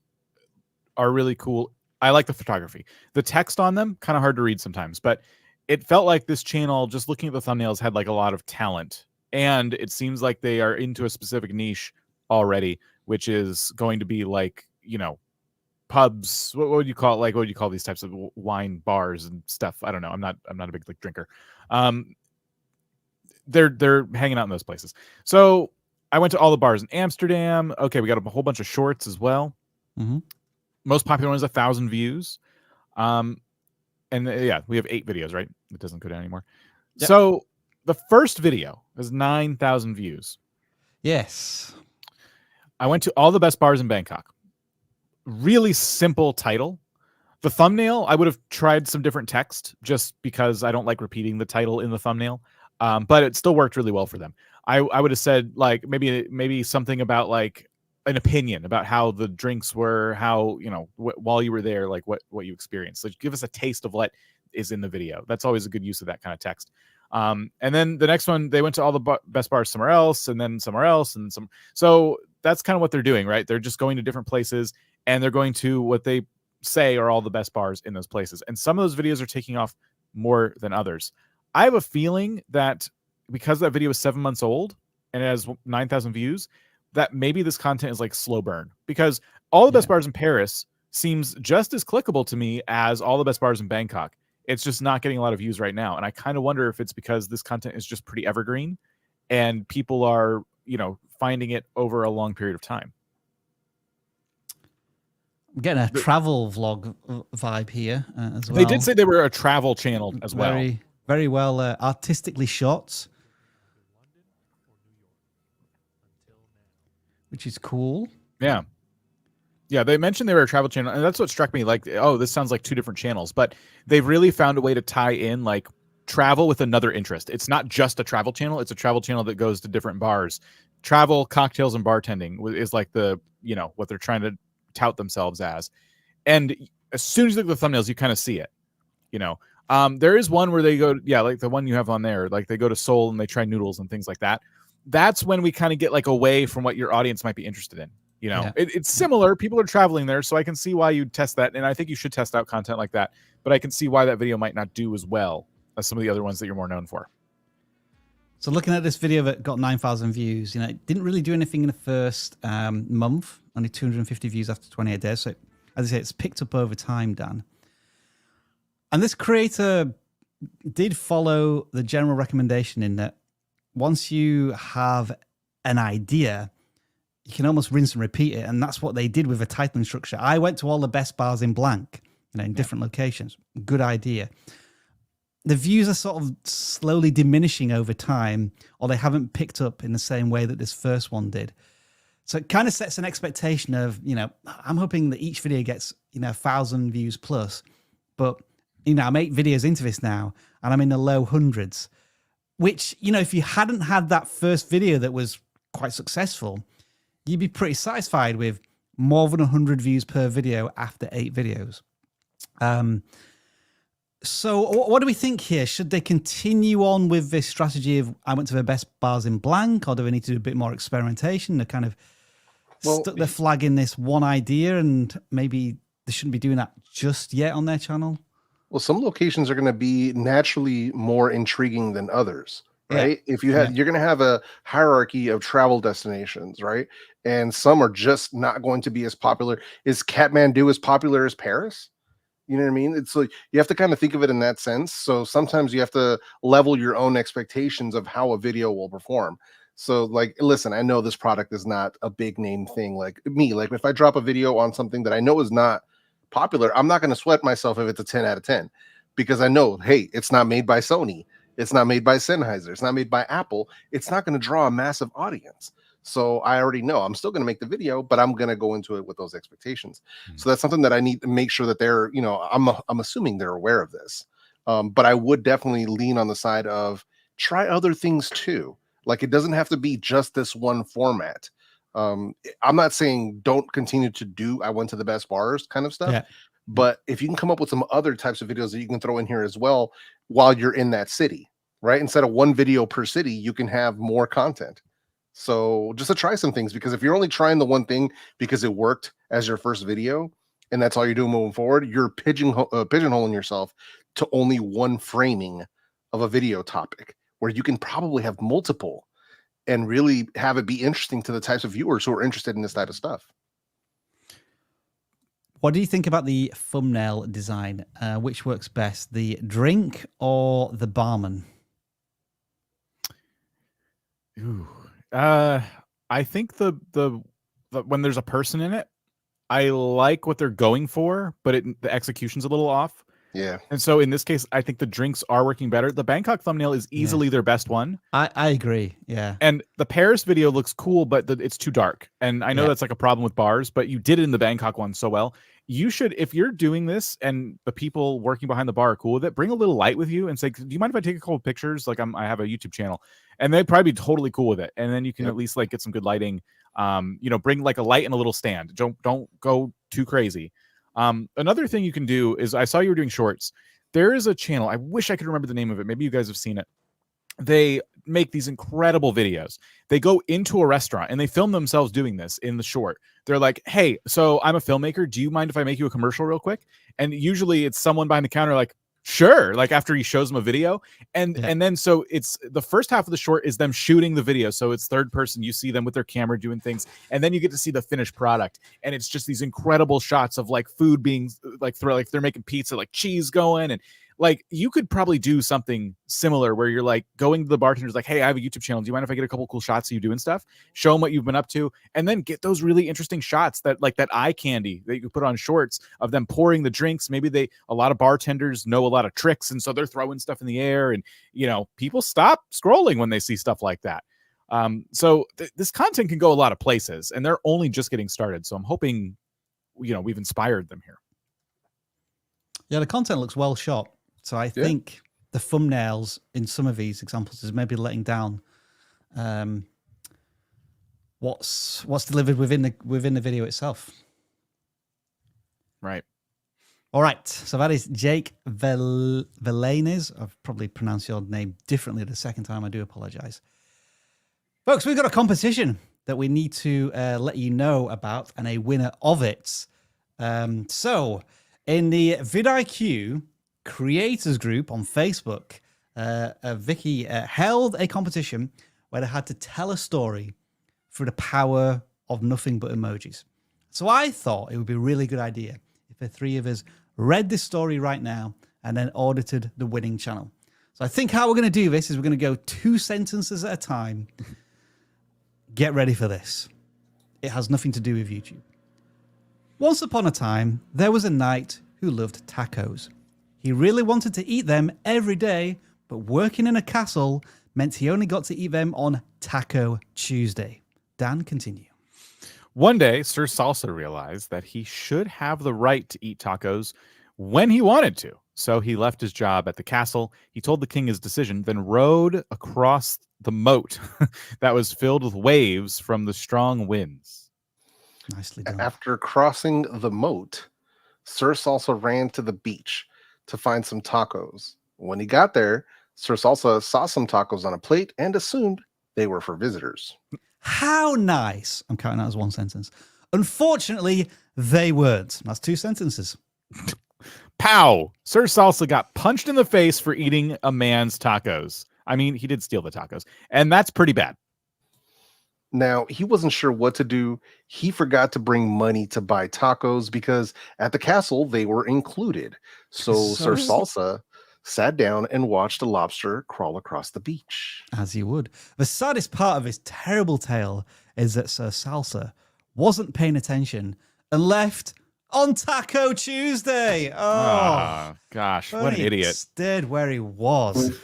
are really cool. I like the photography. The text on them, kind of hard to read sometimes, but it felt like this channel, just looking at the thumbnails, had like a lot of talent. And it seems like they are into a specific niche already, which is going to be like, you know, pubs. What would you call it? Like, what would you call these types of wine bars and stuff? I don't know. I'm not a big like drinker. They're hanging out in those places. So I went to all the bars in Amsterdam. Okay, we got a whole bunch of shorts as well. Most popular one is 1,000 views. And yeah, we have 8 videos, right? It doesn't go down anymore. Yep. So the first video has 9,000 views. Yes. I went to all the best bars in Bangkok. Really simple title. The thumbnail, I would have tried some different text just because I don't like repeating the title in the thumbnail. But it still worked really well for them. I would have said like maybe something about like an opinion about how the drinks were, how, you know, while you were there, like what you experienced. So give us a taste of what is in the video. That's always a good use of that kind of text. And then the next one, they went to all the best bars somewhere else, and then somewhere else, and some. So that's kind of what they're doing, right? They're just going to different places, and they're going to what they say are all the best bars in those places. And some of those videos are taking off more than others. I have a feeling that because that video is 7 months old and it has 9,000 views, that maybe this content is like slow burn, because all the best bars in Paris seems just as clickable to me as all the best bars in Bangkok. It's just not getting a lot of views right now. And I kind of wonder if it's because this content is just pretty evergreen and people are, you know, finding it over a long period of time. I'm getting a travel vlog vibe here as well. They did say they were a travel channel as well. Very well artistically shot, which is cool. Yeah. Yeah, they mentioned they were a travel channel, and that's what struck me. Like, oh, this sounds like two different channels, but they've really found a way to tie in like travel with another interest. It's not just a travel channel; it's a travel channel that goes to different bars. Travel, cocktails, and bartending is like the, you know, what they're trying to tout themselves as. And as soon as you look at the thumbnails, you kind of see it. You know, there is one where they go, like the one you have on there, like they go to Seoul and they try noodles and things like that. That's when we kind of get like away from what your audience might be interested in. You know, it's similar. People are traveling there, so I can see why you'd test that. And I think you should test out content like that. But I can see why that video might not do as well as some of the other ones that you're more known for. So looking at this video that got 9,000 views, you know, it didn't really do anything in the first month, only 250 views after 28 days. So as I say, it's picked up over time, Dan. And this creator did follow the general recommendation in that once you have an idea, you can almost rinse and repeat it. And that's what they did with a titling structure. I went to all the best bars in blank, you know, in different locations. Good idea. The views are sort of slowly diminishing over time, or they haven't picked up in the same way that this first one did. So it kind of sets an expectation of, you know, I'm hoping that each video gets, you know, 1,000 views plus. But, you know, I'm 8 videos into this now, and I'm in the low hundreds, which, you know, if you hadn't had that first video that was quite successful, you'd be pretty satisfied with more than 100 views per video after 8 videos. So what do we think here? Should they continue on with this strategy of I went to the best bars in blank, or do we need to do a bit more experimentation? They're kind of stuck their flag in this one idea, and maybe they shouldn't be doing that just yet on their channel? Well, some locations are going to be naturally more intriguing than others. Right. If you have, you're going to have a hierarchy of travel destinations, right? And some are just not going to be as popular. Is Kathmandu as popular as Paris? You know what I mean? It's like you have to kind of think of it in that sense. So sometimes you have to level your own expectations of how a video will perform. So like, listen, I know this product is not a big name thing. Like me, like if I drop a video on something that I know is not popular, I'm not going to sweat myself if it's a 10 out of 10, because I know, hey, it's not made by Sony. It's not made by Sennheiser. It's not made by Apple. It's not going to draw a massive audience. So I already know I'm still going to make the video, but I'm going to go into it with those expectations. So that's something that I need to make sure that they're, you know, I'm assuming they're aware of this. But I would definitely lean on the side of try other things too. Like it doesn't have to be just this one format. I'm not saying don't continue to do I went to the best bars kind of stuff. But if you can come up with some other types of videos that you can throw in here as well while you're in that city, right? Instead of one video per city, you can have more content. So just to try some things, because if you're only trying the one thing because it worked as your first video and that's all you're doing moving forward, you're pigeonholing yourself to only one framing of a video topic, where you can probably have multiple and really have it be interesting to the types of viewers who are interested in this type of stuff. What do you think about the thumbnail design? Which works best, the drink or the barman? Ooh. I think the when there's a person in it, I like what they're going for, but the execution's a little off. Yeah. And so in this case, I think the drinks are working better. The Bangkok thumbnail is easily their best one. I agree. Yeah. And the Paris video looks cool, but it's too dark. And I know that's like a problem with bars, but you did it in the Bangkok one so well. You should, if you're doing this and the people working behind the bar are cool with it, bring a little light with you and say, do you mind if I take a couple of pictures? Like I have a YouTube channel, and they'd probably be totally cool with it. And then you can at least like get some good lighting. You know, bring like a light and a little stand. Don't go too crazy. Another thing you can do is, I saw you were doing shorts. There is a channel. I wish I could remember the name of it. Maybe you guys have seen it. They make these incredible videos. They go into a restaurant and they film themselves doing this in the short. They're like, hey, so I'm a filmmaker. Do you mind if I make you a commercial real quick? And usually it's someone behind the counter like, Sure, like after he shows them a video, and then so it's the first half of the short is them shooting the video, so it's third person. You see them with their camera doing things, and then you get to see the finished product, and it's just these incredible shots of like food being like they're making pizza, like cheese going, and like you could probably do something similar where you're like going to the bartenders like, hey, I have a YouTube channel. Do you mind if I get a couple cool shots of you doing stuff? Show them what you've been up to, and then get those really interesting shots that like that eye candy that you could put on shorts of them pouring the drinks. Maybe a lot of bartenders know a lot of tricks, and so they're throwing stuff in the air, and people stop scrolling when they see stuff like that. So this content can go a lot of places, and they're only just getting started. So I'm hoping, we've inspired them here. Yeah, the content looks well shot. So I think the thumbnails in some of these examples is maybe letting down what's delivered within the video itself. Right. All right. So that is Jake Valianes. I've probably pronounced your name differently the second time. I do apologize. Folks, we've got a competition that we need to let you know about, and a winner of it. So in the vidIQ creators group on Facebook, Vicky held a competition where they had to tell a story through the power of nothing but emojis. So I thought it would be a really good idea if the three of us read this story right now and then audited the winning channel. So I think how we're going to do this is we're going to go 2 sentences at a time. Get ready for this. It has nothing to do with YouTube. Once upon a time, there was a knight who loved tacos. He really wanted to eat them every day, but working in a castle meant he only got to eat them on Taco Tuesday. Dan, continue. One day, Sir Salsa realized that he should have the right to eat tacos when he wanted to. So he left his job at the castle. He told the king his decision, then rode across the moat that was filled with waves from the strong winds. Nicely done. After crossing the moat, Sir Salsa ran to the beach to find some tacos. When he got there, Sir Salsa saw some tacos on a plate and assumed they were for visitors. How nice. I'm counting that as 1 sentence. Unfortunately, they weren't. That's 2 sentences. Pow! Sir Salsa got punched in the face for eating a man's tacos. I mean, he did steal the tacos, and that's pretty bad. Now, he wasn't sure what to do. He forgot to bring money to buy tacos because at the castle, they were included. So Sir Salsa sat down and watched a lobster crawl across the beach. As you would. The saddest part of his terrible tale is that Sir Salsa wasn't paying attention and left on Taco Tuesday. Oh, gosh, what an idiot. Stayed where he was.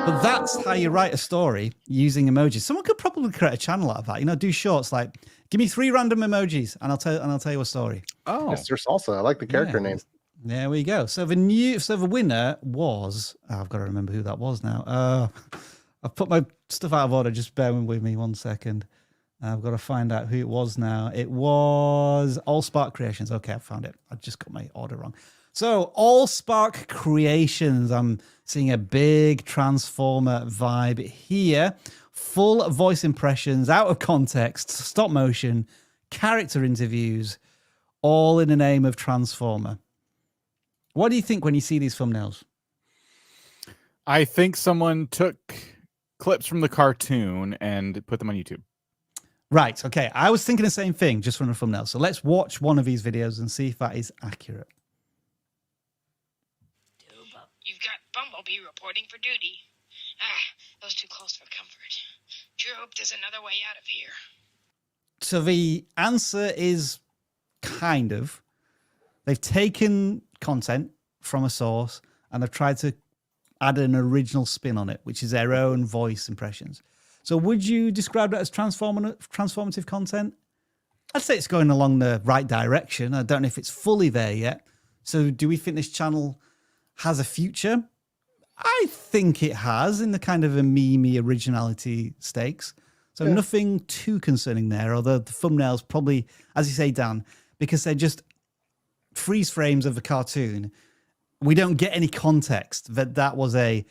But that's how you write a story using emojis. Someone could probably create a channel out of that. Do shorts like, give me 3 random emojis and I'll tell you a story. Oh, Sir Salsa. I like the character name. There we go. So the winner was, I've got to remember who that was now. I've put my stuff out of order. Just bear with me 1 second. I've got to find out who it was now. It was Allsparkcreations. Okay, I found it. I just got my order wrong. So Allsparkcreations. I'm seeing a big Transformer vibe here. Full voice impressions, out of context, stop motion, character interviews, all in the name of Transformer. What do you think when you see these thumbnails? I think someone took clips from the cartoon and put them on YouTube. Right. Okay. I was thinking the same thing just from the thumbnail. So let's watch one of these videos and see if that is accurate. You've got Bumblebee reporting for duty. That was too close for comfort. Sure hope there's another way out of here. So the answer is kind of. They've taken content from a source and they've tried to add an original spin on it, which is their own voice impressions. So would you describe that as transformative content? I'd say it's going along the right direction. I don't know if it's fully there yet. So do we think this channel has a future? I think it has, in the kind of a meme originality stakes. So nothing too concerning there, although the thumbnails probably, as you say, Dan, because they're just freeze frames of the cartoon, we don't get any context that was an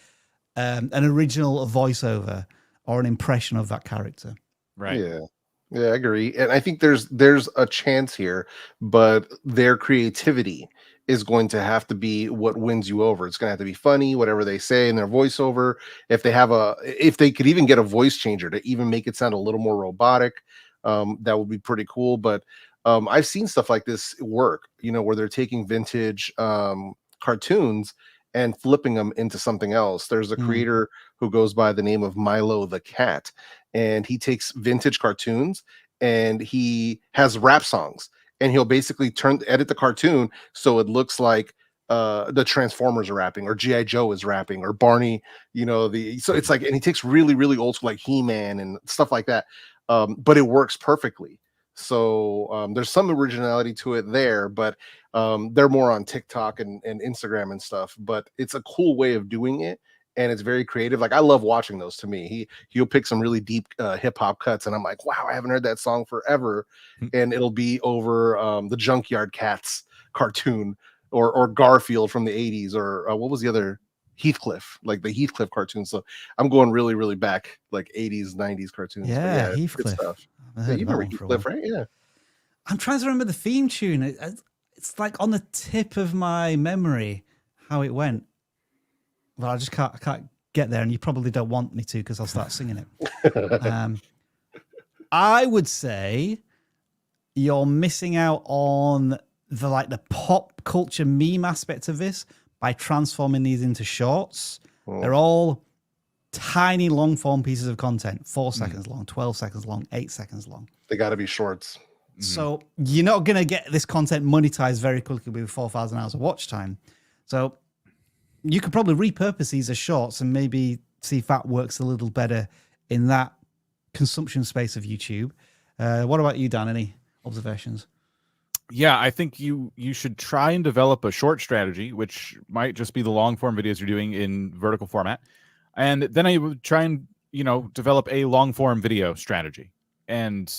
original voiceover or an impression of that character. Right. Yeah. Yeah, I agree. And I think there's a chance here, but their creativity is going to have to be what wins you over. It's going to have to be funny, whatever they say in their voiceover. If they could even get a voice changer to even make it sound a little more robotic, that would be pretty cool. But I've seen stuff like this work, where they're taking vintage cartoons and flipping them into something else. There's a creator who goes by the name of Milo the Cat, and he takes vintage cartoons and he has rap songs, and he'll basically edit the cartoon so it looks like the Transformers are rapping, or GI Joe is rapping, or Barney, so it's like, and he takes really really old school like He-Man and stuff like that, but it works perfectly. So there's some originality to it there, but they're more on TikTok and Instagram and stuff. But it's a cool way of doing it, and it's very creative. Like, I love watching those. To me, he'll pick some really deep hip hop cuts, and I'm like, wow, I haven't heard that song forever, and it'll be over the Junkyard Cats cartoon, or Garfield from the 80s, or what was the other, Heathcliff, like the Heathcliff cartoon. So I'm going really really back, like 80s 90s cartoons. But Yeah, good Heathcliff. stuff. I Yeah, heard you of that remember one for a Heathcliff, while. right? Yeah. I'm trying to remember the theme tune. It's like on the tip of my memory how it went. Well, I can't get there, and you probably don't want me to, because I'll start singing it. I would say you're missing out on the pop culture meme aspect of this by transforming these into shorts. They're all tiny long form pieces of content, 4 seconds long, 12 seconds long, 8 seconds long. They got to be shorts. So you're not going to get this content monetized very quickly with 4,000 hours of watch time. So you could probably repurpose these as shorts and maybe see if that works a little better in that consumption space of YouTube. What about you, Dan? Any observations? Yeah, I think you should try and develop a short strategy, which might just be the long form videos you're doing in vertical format. And then I would try and, develop a long form video strategy. And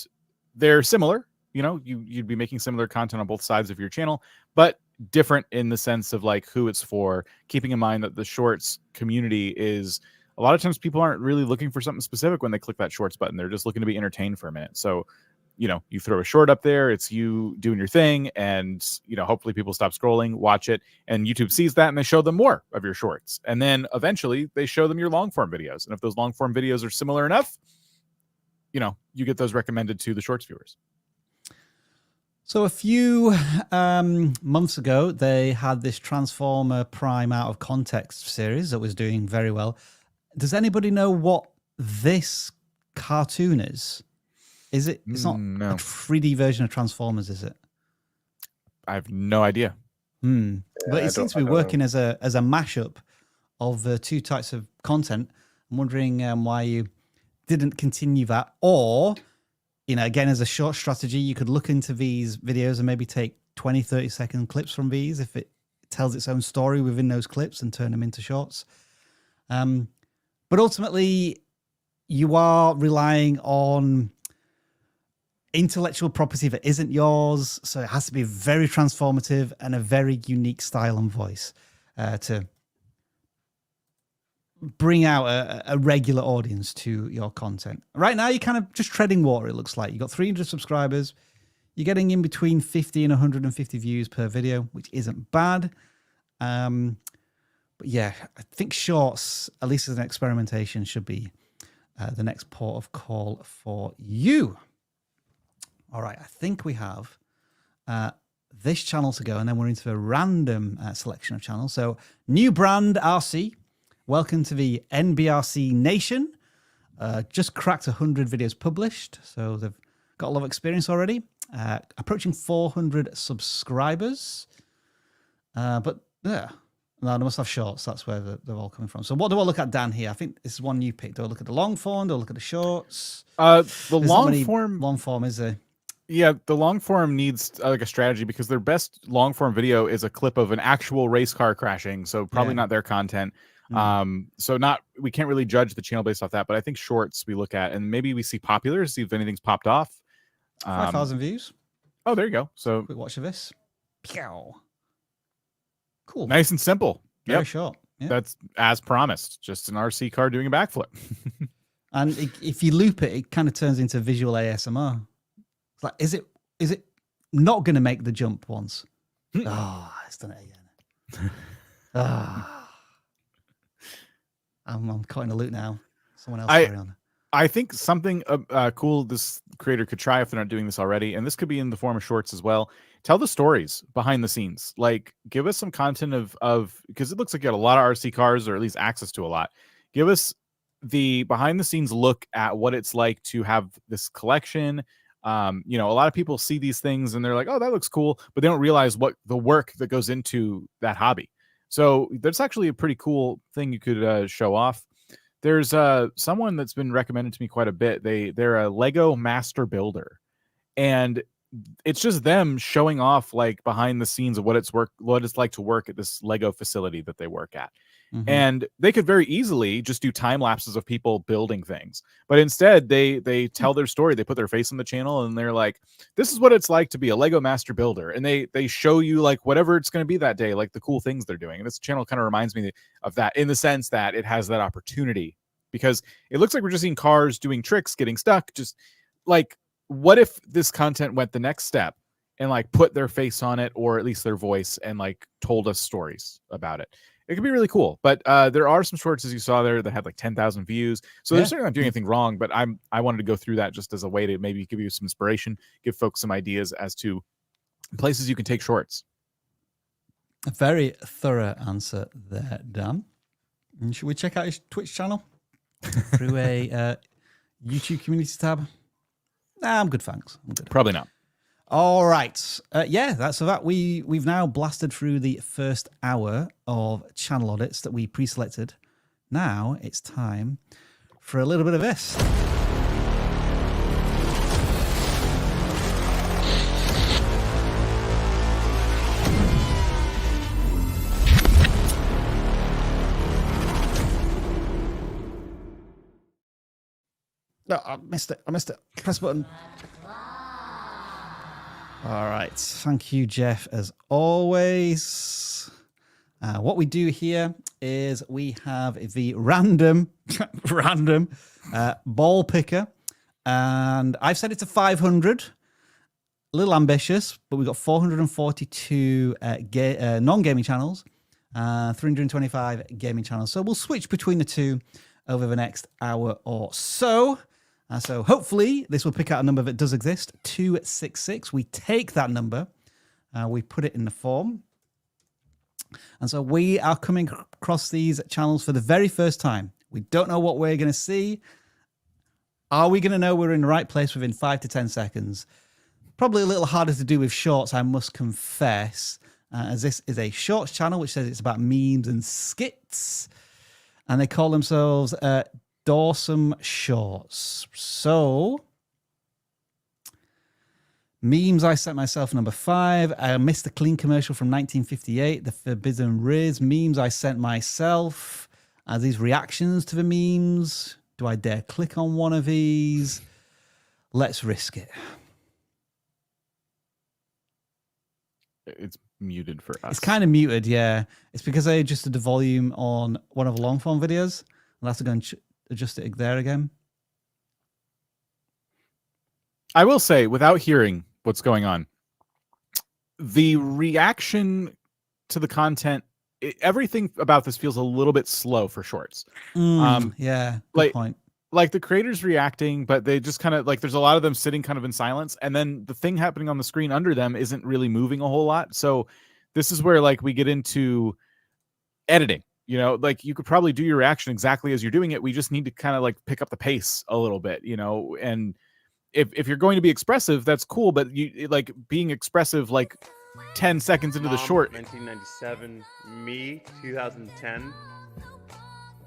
they're similar, you'd be making similar content on both sides of your channel, but different in the sense of like who it's for, keeping in mind that the shorts community is, a lot of times people aren't really looking for something specific when they click that shorts button. They're just looking to be entertained for a minute. So, you throw a short up there, it's you doing your thing, and, hopefully people stop scrolling, watch it, and YouTube sees that and they show them more of your shorts. And then eventually they show them your long form videos. And if those long form videos are similar enough, you get those recommended to the shorts viewers. So a few months ago, they had this Transformer Prime Out of Context series that was doing very well. Does anybody know what this cartoon is? It's not no. a 3D version of Transformers, is it? I have no idea. But it seems to be working as a mashup of two types of content. I'm wondering why you didn't continue that, or again, as a short strategy, you could look into these videos and maybe take 20-30 second clips from these if it tells its own story within those clips and turn them into shorts. But ultimately, you are relying on intellectual property that isn't yours, so it has to be very transformative and a very unique style and voice to bring out a regular audience to your content. Right now, you're kind of just treading water, it looks like. You've got 300 subscribers. You're getting in between 50 and 150 views per video, which isn't bad. But yeah, I think shorts, at least as an experimentation, should be the next port of call for you. All right, I think we have this channel to go, and then we're into a random selection of channels. So NewBrand RC, welcome to the NBRC Nation. Just cracked 100 videos published, so they've got a lot of experience already. Approaching 400 subscribers. But yeah, no, they must have shorts. That's where they're all coming from. So what do I look at, Dan, here? I think this is one you picked. Do I look at the long form? Do I look at the shorts? The long form, is there? Yeah, the long form needs like a strategy, because their best long form video is a clip of an actual race car crashing. So probably not their content. We can't really judge the channel based off that, but I think shorts we look at, and maybe we see popular, see if anything's popped off. 5,000 views. Oh, there you go. So quick watch of this. Pew. Cool. Nice and simple. Very short. Yeah. That's as promised. Just an RC car doing a backflip. And if you loop it, it kind of turns into visual ASMR. It's like, is it not going to make the jump once? It's done it again. I'm caught in a loop now. Someone else carry on. I think something cool this creator could try if they're not doing this already, and this could be in the form of shorts as well. Tell the stories behind the scenes. Like, give us some content of because it looks like you got a lot of RC cars, or at least access to a lot. Give us the behind the scenes look at what it's like to have this collection. A lot of people see these things and they're like, oh, that looks cool, but they don't realize what the work that goes into that hobby. So that's actually a pretty cool thing you could show off. There's someone that's been recommended to me quite a bit. They're a Lego master builder, and it's just them showing off like behind the scenes of what it's like to work at this Lego facility that they work at. Mm-hmm. And they could very easily just do time lapses of people building things, but instead they tell their story. They put their face on the channel and they're like, this is what it's like to be a Lego master builder. And they show you like whatever it's going to be that day, like the cool things they're doing. And this channel kind of reminds me of that, in the sense that it has that opportunity, because it looks like we're just seeing cars doing tricks, getting stuck. Just like, what if this content went the next step and like put their face on it, or at least their voice, and like told us stories about it? It could be really cool. But there are some shorts, as you saw there, that had like 10,000 views. So they're certainly not doing anything wrong, but I wanted to go through that just as a way to maybe give you some inspiration, give folks some ideas as to places you can take shorts. A very thorough answer there, Dan. And should we check out his Twitch channel through a YouTube community tab? Nah, I'm good, thanks. I'm good. Probably not. All right. That's that. We've now blasted through the first hour of channel audits that we pre-selected. Now it's time for a little bit of this. No, I missed it. Press button. All right. Thank you, Jeff, as always. What we do here is we have the random ball picker, and I've set it to 500. A little ambitious, but we've got 442 non-gaming channels, 325 gaming channels. So we'll switch between the two over the next hour or so. So hopefully this will pick out a number that does exist, 266. We take that number, we put it in the form. And so we are coming across these channels for the very first time. We don't know what we're going to see. Are we going to know we're in the right place within 5 to 10 seconds? Probably a little harder to do with shorts, I must confess, as this is a shorts channel, which says it's about memes and skits. And they call themselves Dawesome Shorts. So, memes, I set myself number 5. I missed the Clean commercial from 1958, the Forbidden Riz. Memes I sent myself. Are these reactions to the memes? Do I dare click on one of these? Let's risk it. It's muted for us. It's kind of muted, yeah. It's because I adjusted the volume on one of the long form videos. I'll have to go and adjust it there again. I will say, without hearing what's going on, the reaction to the content, everything about this feels a little bit slow for shorts. Yeah, good point. Like the creators reacting, but they just kind of like, there's a lot of them sitting kind of in silence, and then the thing happening on the screen under them isn't really moving a whole lot. So this is where like we get into editing. You know, like you could probably do your reaction exactly as you're doing it. We just need to kind of like pick up the pace a little bit, you know. And if you're going to be expressive, that's cool. But you like being expressive like 10 seconds into the short. 1997, me, 2010. What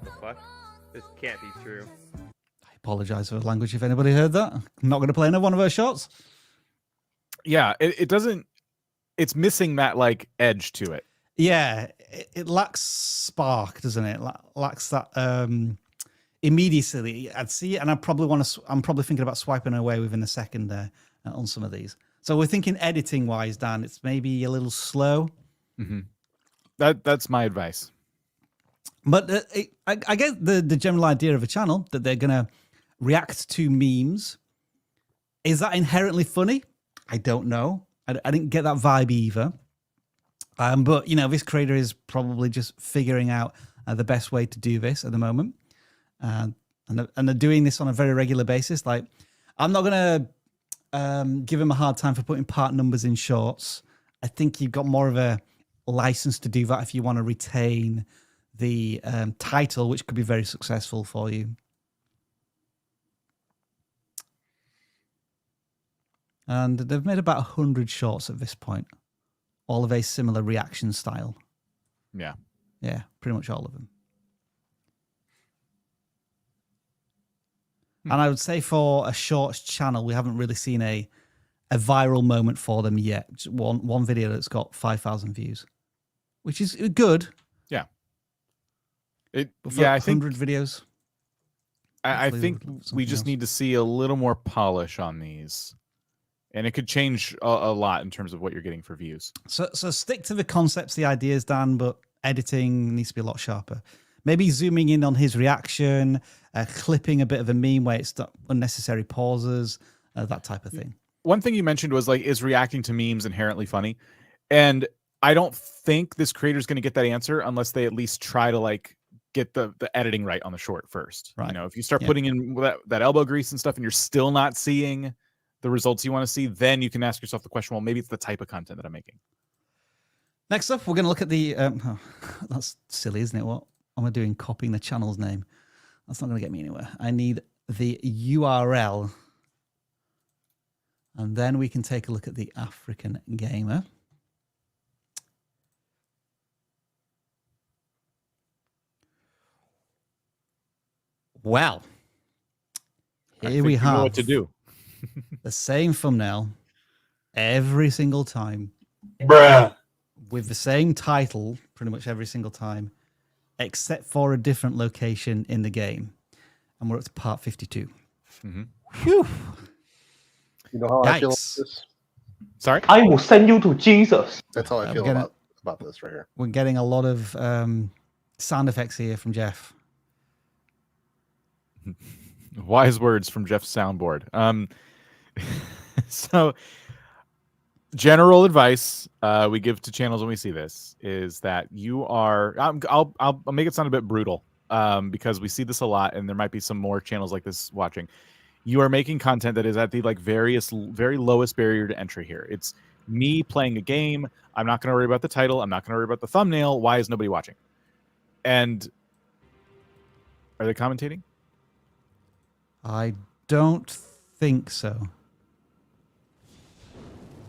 the fuck? This can't be true. I apologize for the language if anybody heard that. I'm not going to play another one of those shots. Yeah, it doesn't. It's missing that like edge to it. Yeah, it lacks spark, doesn't it? Lacks that immediacy. I'd see it, and I'm probably thinking about swiping away within a second there on some of these. So we're thinking editing wise, Dan, it's maybe a little slow. Mm-hmm. That's my advice. But I get the general idea of a channel that they're gonna react to memes. Is that inherently funny? I don't know. I didn't get that vibe either. But, you know, this creator is probably just figuring out the best way to do this at the moment. And they're doing this on a very regular basis. Like, I'm not going to give him a hard time for putting part numbers in shorts. I think you've got more of a license to do that if you want to retain the title, which could be very successful for you. And they've made about 100 shorts at this point. All of a similar reaction style. Yeah. Yeah, pretty much all of them. And I would say for a shorts channel, we haven't really seen a viral moment for them yet. Just one video that's got 5,000 views, which is good. Yeah. I think 100 videos. I think we just need to see a little more polish on these. And it could change a lot in terms of what you're getting for views. So stick to the concepts, the ideas, Dan, but editing needs to be a lot sharper. Maybe zooming in on his reaction, clipping a bit of a meme where it's unnecessary pauses, that type of thing. One thing you mentioned was, like, is reacting to memes inherently funny? And I don't think this creator is going to get that answer unless they at least try to, like, get the editing right on the short first. Right. You know, if you start putting in that elbow grease and stuff and you're still not seeing the results you want to see, then you can ask yourself the question, well, maybe it's the type of content that I'm making. Next up, we're going to look at the... that's silly, isn't it? What am I doing copying the channel's name? That's not going to get me anywhere. I need the URL. And then we can take a look at the African Gamer. Well, here we have... know what to do. The same thumbnail every single time. Bruh. With the same title pretty much every single time, except for a different location in the game. And we're up to part 52. Mm-hmm. Whew. You know how I feel about this? Sorry? I will send you to Jesus. That's how I feel about this right here. We're getting a lot of sound effects here from Jeff. Wise words from Jeff's soundboard. So general advice we give to channels when we see this is that you are, I'll make it sound a bit brutal because we see this a lot and there might be some more channels like this watching. You are making content that is at the very lowest barrier to entry here. It's me playing a game. I'm not going to worry about the title. I'm not going to worry about the thumbnail. Why is nobody watching? And are they commentating? I don't think so.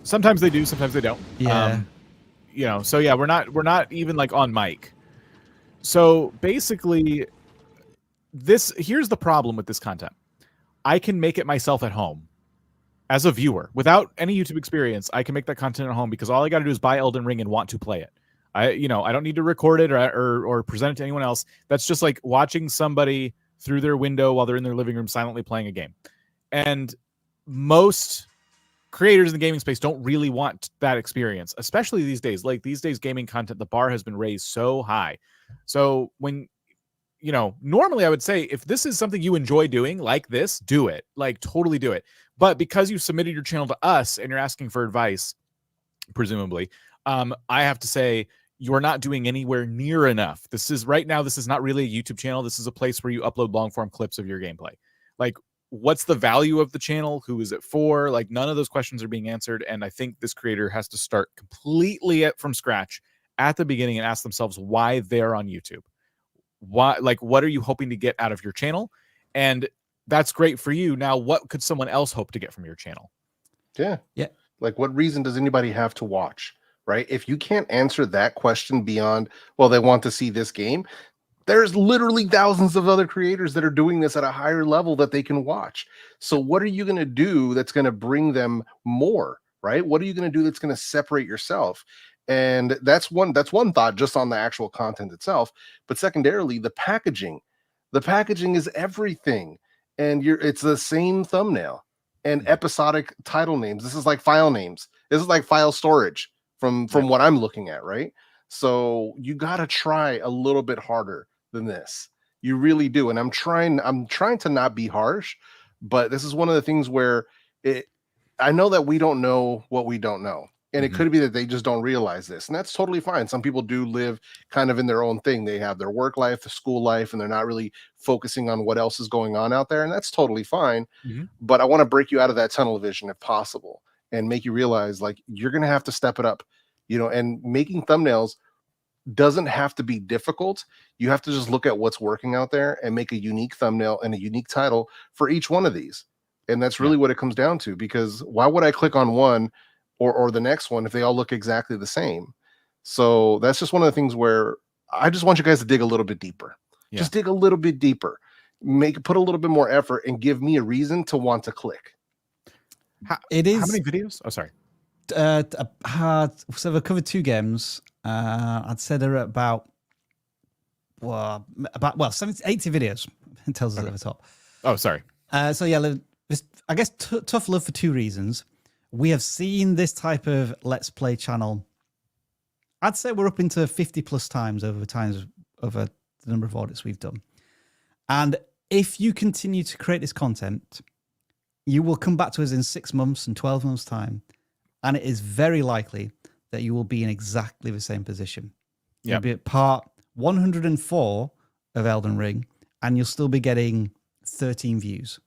Sometimes they do, sometimes they don't. Yeah. You know, so yeah, we're not even like on mic. So basically, here's the problem with this content. I can make it myself at home as a viewer without any YouTube experience. I can make that content at home because all I got to do is buy Elden Ring and want to play it. I don't need to record it or present it to anyone else. That's just like watching somebody through their window while they're in their living room silently playing a game. And most creators in the gaming space don't really want that experience, especially these days. Like these days, gaming content, the bar has been raised so high. So when, normally I would say if this is something you enjoy doing like this, do it, like totally do it. But because you submitted your channel to us and you're asking for advice, presumably, I have to say you're not doing anywhere near enough. This is not really a YouTube channel. This is a place where you upload long form clips of your gameplay. Like, what's the value of the channel? Who is it for? Like, none of those questions are being answered. And I think this creator has to start completely from scratch at the beginning and ask themselves why they're on YouTube. What are you hoping to get out of your channel? And that's great for you. Now, what could someone else hope to get from your channel? Yeah. Like, what reason does anybody have to watch, right? If you can't answer that question beyond, well, they want to see this game, there's literally thousands of other creators that are doing this at a higher level that they can watch. So what are you going to do that's going to bring them more, right? What are you going to do that's going to separate yourself? And that's one thought just on the actual content itself. But secondarily, the packaging is everything. And it's the same thumbnail and episodic title names. This is like file names. This is like file storage from what I'm looking at, right? So you got to try a little bit harder than this. You really do. And I'm trying to not be harsh, but this is one of the things where I know that we don't know what we don't know. And it could be that they just don't realize this. And that's totally fine. Some people do live kind of in their own thing. They have their work life, the school life, and they're not really focusing on what else is going on out there. And that's totally fine. But I want to break you out of that tunnel vision if possible and make you realize like you're going to have to step it up, you know, and making thumbnails doesn't have to be difficult. You have to just look at what's working out there and make a unique thumbnail and a unique title for each one of these. And that's really what it comes down to, because why would I click on one or the next one if they all look exactly the same? So that's just one of the things where I just want you guys to dig a little bit deeper. Just dig a little bit deeper, put a little bit more effort and give me a reason to want to click. How many videos? Oh, sorry. So I've covered 2 games. I'd say they're at about 70, 80 videos. It tells us at the top. Oh, sorry. So yeah, I guess tough love for 2 reasons. We have seen this type of Let's Play channel. I'd say we're up into 50 plus times over the number of audits we've done. And if you continue to create this content, you will come back to us in 6 months and 12 months time. And it is very likely that you will be in exactly the same position. You'll be at part 104 of Elden Ring, and you'll still be getting 13 views.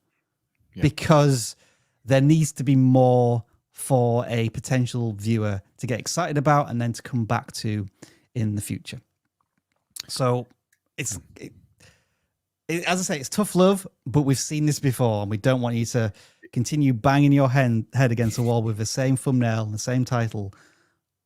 Because there needs to be more for a potential viewer to get excited about and then to come back to in the future. So as I say, it's tough love, but we've seen this before, and we don't want you to continue banging your head against the wall with the same thumbnail and the same title.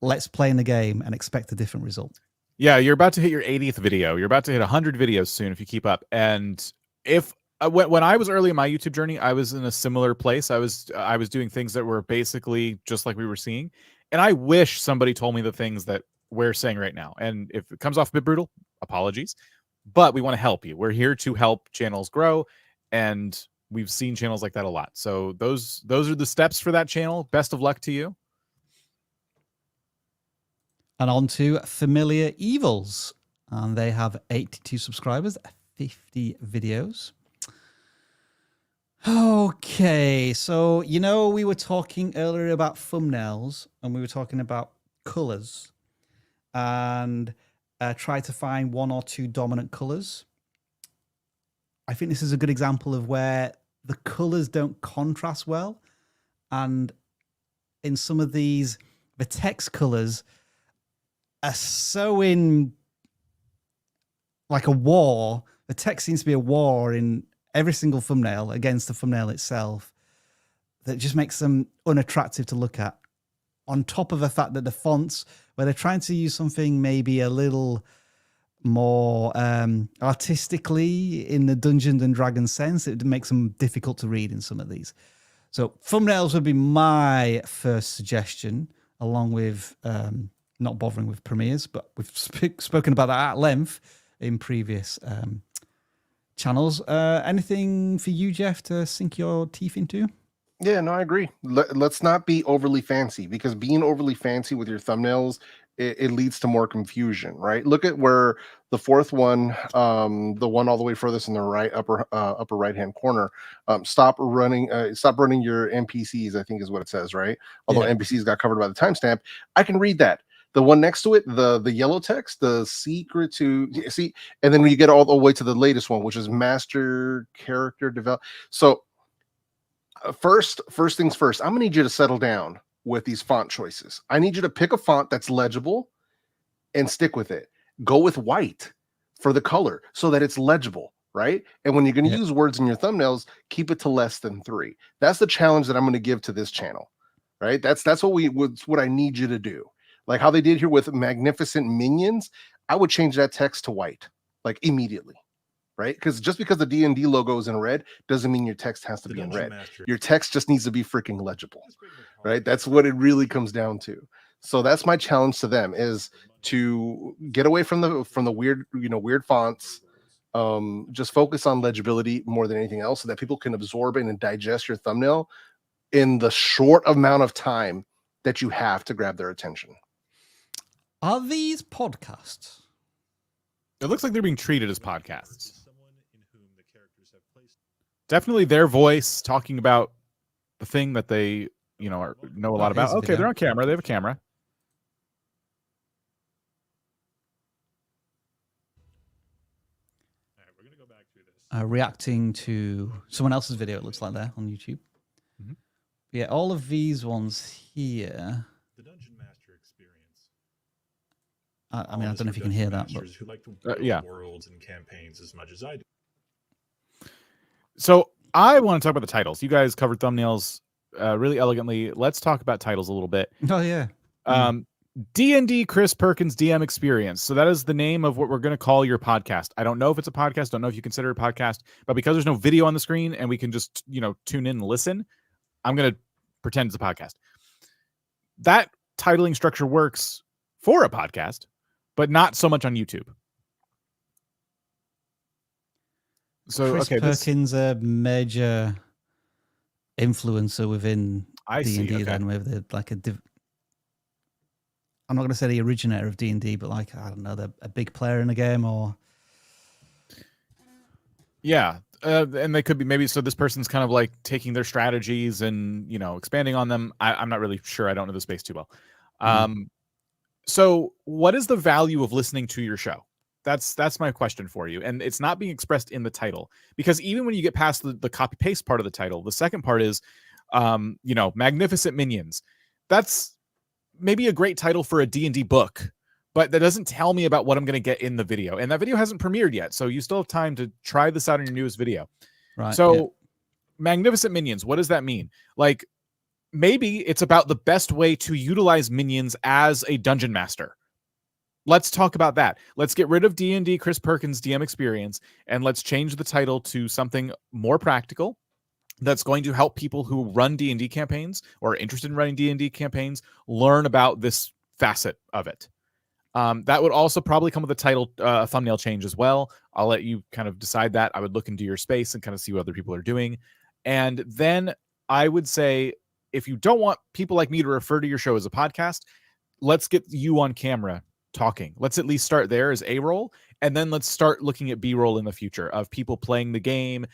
Let's play in the game and expect a different result. Yeah, you're about to hit your 80th video. You're about to hit 100 videos soon if you keep up. And if when I was early in my YouTube journey, I was in a similar place. I was doing things that were basically just like we were seeing. And I wish somebody told me the things that we're saying right now. And if it comes off a bit brutal, apologies. But we want to help you. We're here to help channels grow. And we've seen channels like that a lot. So those are the steps for that channel. Best of luck to you. And on to Familiar Evils. And they have 82 subscribers, 50 videos. Okay, so, you know, we were talking earlier about thumbnails and we were talking about colors and try to find 1 or 2 dominant colors. I think this is a good example of where the colors don't contrast well. And in some of these, the text colors are so in like a war. The text seems to be a war in every single thumbnail against the thumbnail itself that just makes them unattractive to look at. On top of the fact that the fonts, where they're trying to use something maybe a little more artistically in the Dungeons and Dragons sense, it makes them difficult to read in some of these. So thumbnails would be my first suggestion, along with not bothering with premieres, but we've spoken about that at length in previous channels. Anything for you, Jeff, to sink your teeth into? Yeah, no, I agree. Let's not be overly fancy, because being overly fancy with your thumbnails, it leads to more confusion, right? Look at where the 4th one, the one all the way furthest in the right upper right hand corner, stop running your NPCs, I think is what it says, right? Although NPCs got covered by the timestamp, I can read that. The one next to it, the yellow text, the secret to see, and then when you get all the way to the latest one, which is master character develop. So first things first, I'm gonna need you to settle down with these font choices. I need you to pick a font that's legible and stick with it. Go with white for the color so that it's legible, right? And when you're going to use words in your thumbnails, keep it to less than 3. That's the challenge that I'm going to give to this channel, right? That's what I need you to do. Like how they did here with magnificent minions, I would change that text to white, like immediately, right? Because just because the D&D logo is in red doesn't mean your text has to be in red. Your text just needs to be freaking legible, right? That's what it really comes down to. So that's my challenge to them, is to get away from the weird, weird fonts. Just focus on legibility more than anything else, so that people can absorb it and digest your thumbnail in the short amount of time that you have to grab their attention. Are these podcasts? It looks like they're being treated as podcasts. definitely their voice talking about the thing that they, you know, know a lot about. Okay, they're on camera. They have a camera. All right, we're gonna go back through this. Reacting to someone else's video, it looks like there on YouTube. Mm-hmm. Yeah, all of these ones here. The Dungeon Master experience. I mean, I don't know if you can hear that, but who like to build yeah, worlds and campaigns as much as I do. So I want to talk about the titles. You guys covered thumbnails really elegantly. Let's talk about titles a little bit. Oh yeah. D&D Chris Perkins DM Experience. So that is the name of what we're going to call your podcast. I don't know if it's a podcast. Don't know if you consider it a podcast, but because there's no video on the screen and we can just, you know, tune in and listen, I'm going to pretend it's a podcast. That titling structure works for a podcast, but not so much on YouTube. So Chris Perkins, a major influencer within D&D. Then with like I'm not going to say the originator of D&D, but like, I don't know, a big player in the game, or yeah, and they could be maybe. So this person's kind of like taking their strategies and, you know, expanding on them. I'm not really sure. I don't know the space too well. So what is the value of listening to your show? That's my question for you. And it's not being expressed in the title, because even when you get past the copy paste part of the title, the second part is, you know, Magnificent Minions. That's maybe a great title for a D&D book, but that doesn't tell me about what I'm going to get in the video. And that video hasn't premiered yet, so you still have time to try this out in your newest video. Right. So yeah. Magnificent Minions, what does that mean? Like, maybe it's about the best way to utilize minions as a dungeon master. Let's talk about that. Let's get rid of D&D Chris Perkins DM Experience, and let's change the title to something more practical that's going to help people who run D&D campaigns or are interested in running D&D campaigns learn about this facet of it. That would also probably come with a title, thumbnail change as well. I'll let you kind of decide that. I would look into your space and kind of see what other people are doing. And then I would say, if you don't want people like me to refer to your show as a podcast, let's get you on camera talking. Let's at least start there as A-roll, and then let's start looking at B-roll in the future of people playing the game,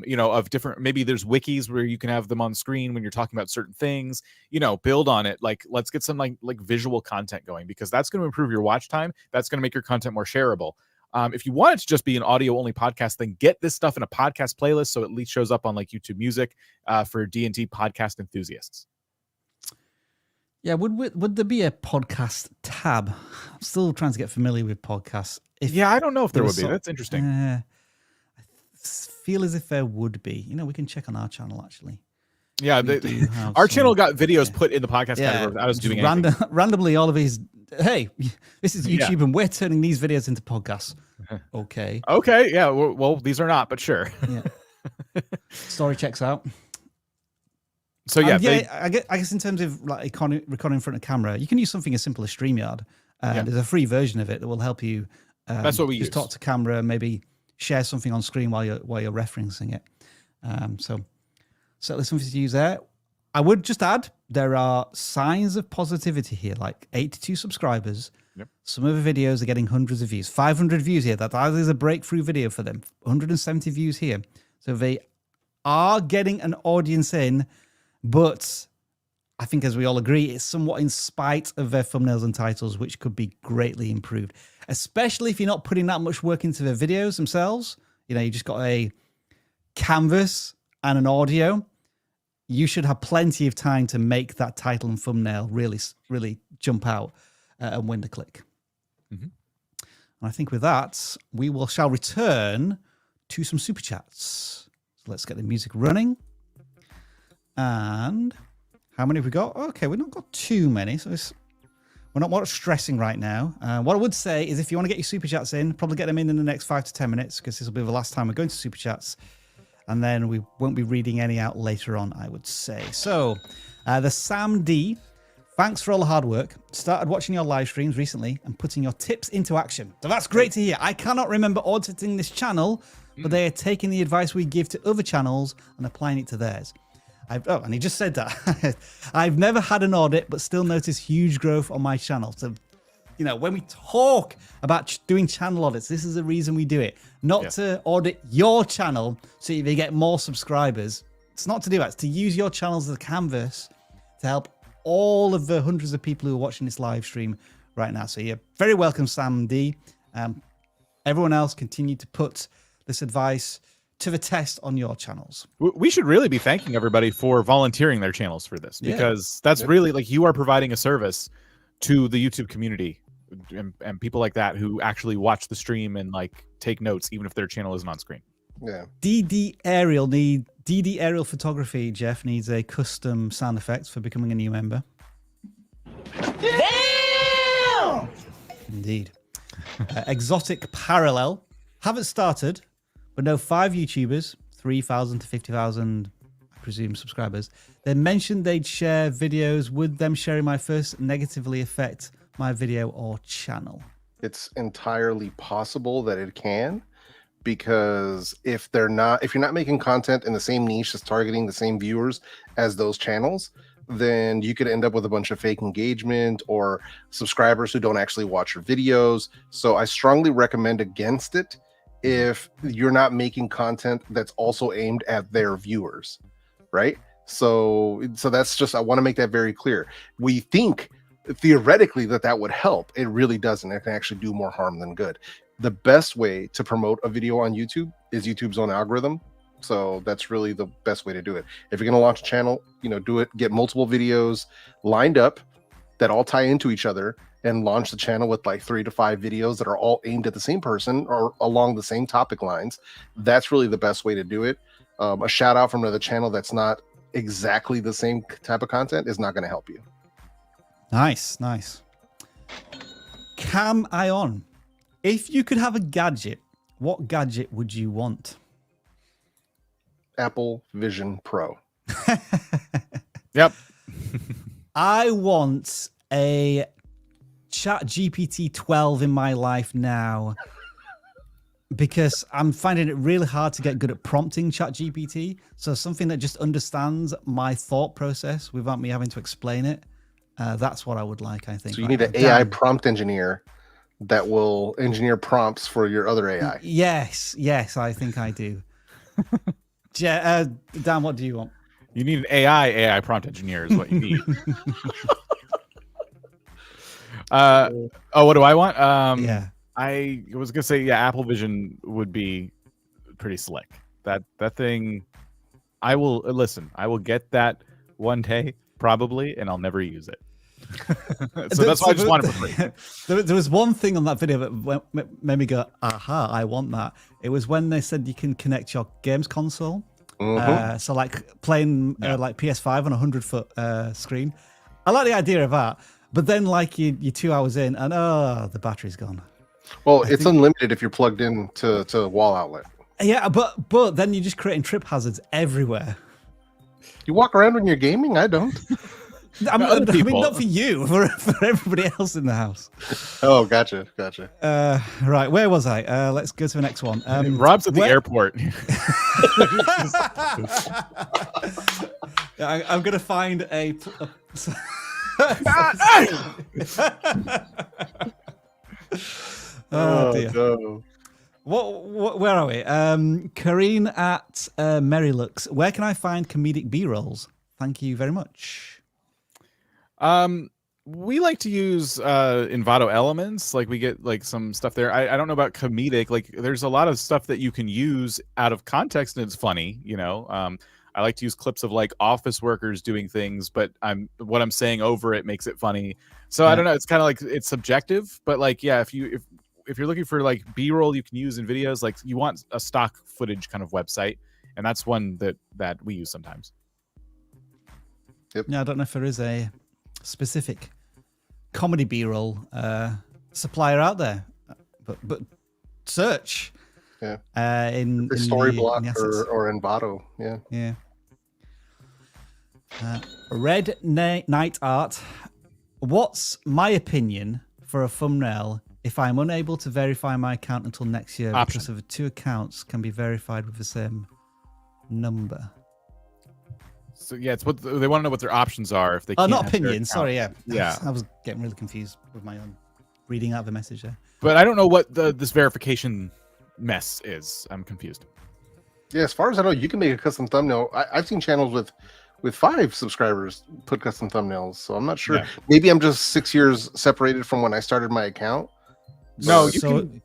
you know, of different, maybe there's wikis where you can have them on screen when you're talking about certain things, you know, build on it. Like, let's get some like visual content going, because that's going to improve your watch time. That's going to make your content more shareable. If you want it to just be an audio only podcast, then get this stuff in a podcast playlist, so it at least shows up on like YouTube Music for D&D podcast enthusiasts. Yeah, would there be a podcast tab? I'm still trying to get familiar with podcasts. Yeah, I don't know if there would be. That's interesting. I feel as if there would be. You know, we can check on our channel, actually. Yeah, our channel got videos put in the podcast category. I was doing randomly all of these. Hey, this is YouTube, and we're turning these videos into podcasts. Okay. Okay. Yeah. Well, these are not, but sure. Yeah. Story checks out. So yeah, I guess in terms of like recording in front of camera, you can use something as simple as StreamYard. There's a free version of it that will help you. That's what we use. Talk to camera, maybe share something on screen while you're referencing it. So there's something to use there. I would just add, there are signs of positivity here, like 82 subscribers. Yep. Some of the videos are getting hundreds of views, 500 views here. That is a breakthrough video for them. 170 views here. So they are getting an audience in, but I think, as we all agree, it's somewhat in spite of their thumbnails and titles, which could be greatly improved, especially if you're not putting that much work into the videos themselves. You know, you just got a canvas and an audio. You should have plenty of time to make that title and thumbnail really, really jump out and win the click. Mm-hmm. And I think with that, we shall return to some super chats. So let's get the music running. And how many have we got? Okay, we've not got too many, so we're not stressing right now. What I would say is, if you want to get your super chats in, probably get them in the next 5 to 10 minutes, because this will be the last time we're going to super chats. And then we won't be reading any out later on, I would say. So, the Sam D, thanks for all the hard work. Started watching your live streams recently and putting your tips into action. So that's great to hear. I cannot remember auditing this channel, but they are taking the advice we give to other channels and applying it to theirs. And he just said that. I've never had an audit, but still noticed huge growth on my channel. So You know, when we talk about doing channel audits, this is the reason we do it. Not to audit your channel so you get more subscribers. It's not to do that. It's to use your channel as a canvas to help all of the hundreds of people who are watching this live stream right now. So you're very welcome, Sam D. Everyone else, continue to put this advice to the test on your channels. We should really be thanking everybody for volunteering their channels for this, because that's really like you are providing a service to the YouTube community and people like that who actually watch the stream and like take notes, even if their channel isn't on screen. Yeah. DD Aerial Photography, Jeff, needs a custom sound effects for becoming a new member. Damn! Indeed. Exotic Parallel. Haven't started, but know 5 YouTubers, 3,000 to 50,000, I presume, subscribers. They mentioned they'd share videos. Would them sharing my first negatively affect my video or channel? It's entirely possible that it can, because if you're not making content in the same niche that's targeting the same viewers as those channels, then you could end up with a bunch of fake engagement or subscribers who don't actually watch your videos. So I strongly recommend against it if you're not making content that's also aimed at their viewers, right? So that's just, I want to make that very clear. We think theoretically that would help. It really doesn't. It can actually do more harm than good. The best way to promote a video on YouTube is YouTube's own algorithm. So that's really the best way to do it. If you're going to launch a channel, do it, get multiple videos lined up that all tie into each other, and launch the channel with like 3 to 5 videos that are all aimed at the same person or along the same topic lines. That's really the best way to do it. A shout out from another channel that's not exactly the same type of content is not going to help you. Nice. Cam Ion. If you could have a gadget, what gadget would you want? Apple Vision Pro. Yep. I want a ChatGPT 12 in my life now, because I'm finding it really hard to get good at prompting ChatGPT. So something that just understands my thought process without me having to explain it. That's what I would like, I think. So you need an AI prompt engineer that will engineer prompts for your other AI. Yes, I think I do. Dan, what do you want? You need an AI prompt engineer is what you need. What do I want? I was gonna say, Apple Vision would be pretty slick. That thing, I will get that one day probably, and I'll never use it. So that's why I just want it for free. There was one thing on that video that made me go, aha, I want that. It was when they said you can connect your games console. So like playing like PS5 on a 100-foot screen. I like the idea of that. But then like you're 2 hours in and the battery's gone. Well, it's unlimited if you're plugged in to a wall outlet. Yeah, but then you're just creating trip hazards everywhere. You walk around when you're gaming? I don't. I mean, not for you, for everybody else in the house. Oh, gotcha. Right, where was I? Let's go to the next one. Rob's at the airport. I'm going to find a oh dear. No. What? Where are we? Kareen at Merrylooks. Where can I find comedic B-rolls? Thank you very much. We like to use Envato Elements. Like we get like some stuff there. I don't know about comedic. Like there's a lot of stuff that you can use out of context and it's funny, I like to use clips of like office workers doing things, but what I'm saying over it makes it funny. So I don't know. It's kind of like it's subjective, but like if you're looking for like B-roll you can use in videos, like you want a stock footage kind of website, and that's one that we use sometimes. Yep. Yeah, I don't know if there is a specific comedy B-roll supplier out there, but search. Yeah. In Storyblock or Envato. Yeah. Red Night Art. What's my opinion for a thumbnail if I'm unable to verify my account until next year because of 2 accounts can be verified with the same number? So it's what they want to know what their options are if they can't. Not opinion. Sorry, yeah. I was getting really confused with my own reading out the message there. But I don't know what this verification mess is. I'm confused. Yeah, as far as I know, you can make a custom thumbnail. I've seen channels with 5 subscribers put custom thumbnails, so I'm not sure. Yeah. Maybe I'm just 6 years separated from when I started my account. No,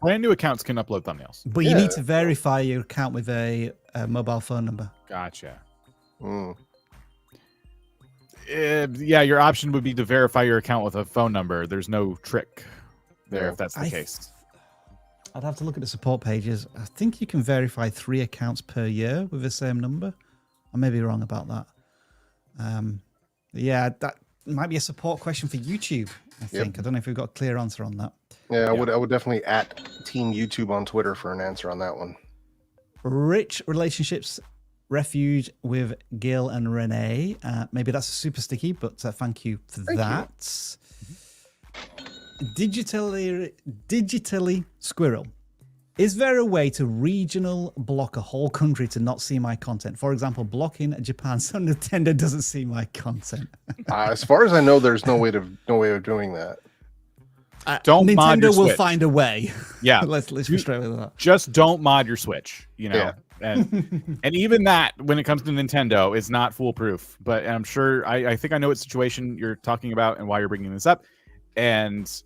brand new accounts can upload thumbnails. But you need to verify your account with a mobile phone number. Gotcha. Mm. Yeah, your option would be to verify your account with a phone number. There's no trick there if that's the case. I'd have to look at the support pages. I think you can verify 3 accounts per year with the same number. I may be wrong about that. Yeah, that might be a support question for YouTube, I think. I don't know if we've got a clear answer on that. Yeah, I would definitely at Team YouTube on Twitter for an answer on that one. Rich relationships refuge with Gil and Renee. Maybe that's super sticky, but thank you for that. Digitally Squirrel. Is there a way to regional block a whole country to not see my content? For example, blocking Japan so Nintendo doesn't see my content. As far as I know, there's no way of doing that. Don't mod your Nintendo will Switch. find a way. Yeah, let's be straight with that. Just don't mod your Switch. You know, and even that, when it comes to Nintendo, is not foolproof. But I'm sure I think I know what situation you're talking about and why you're bringing this up. And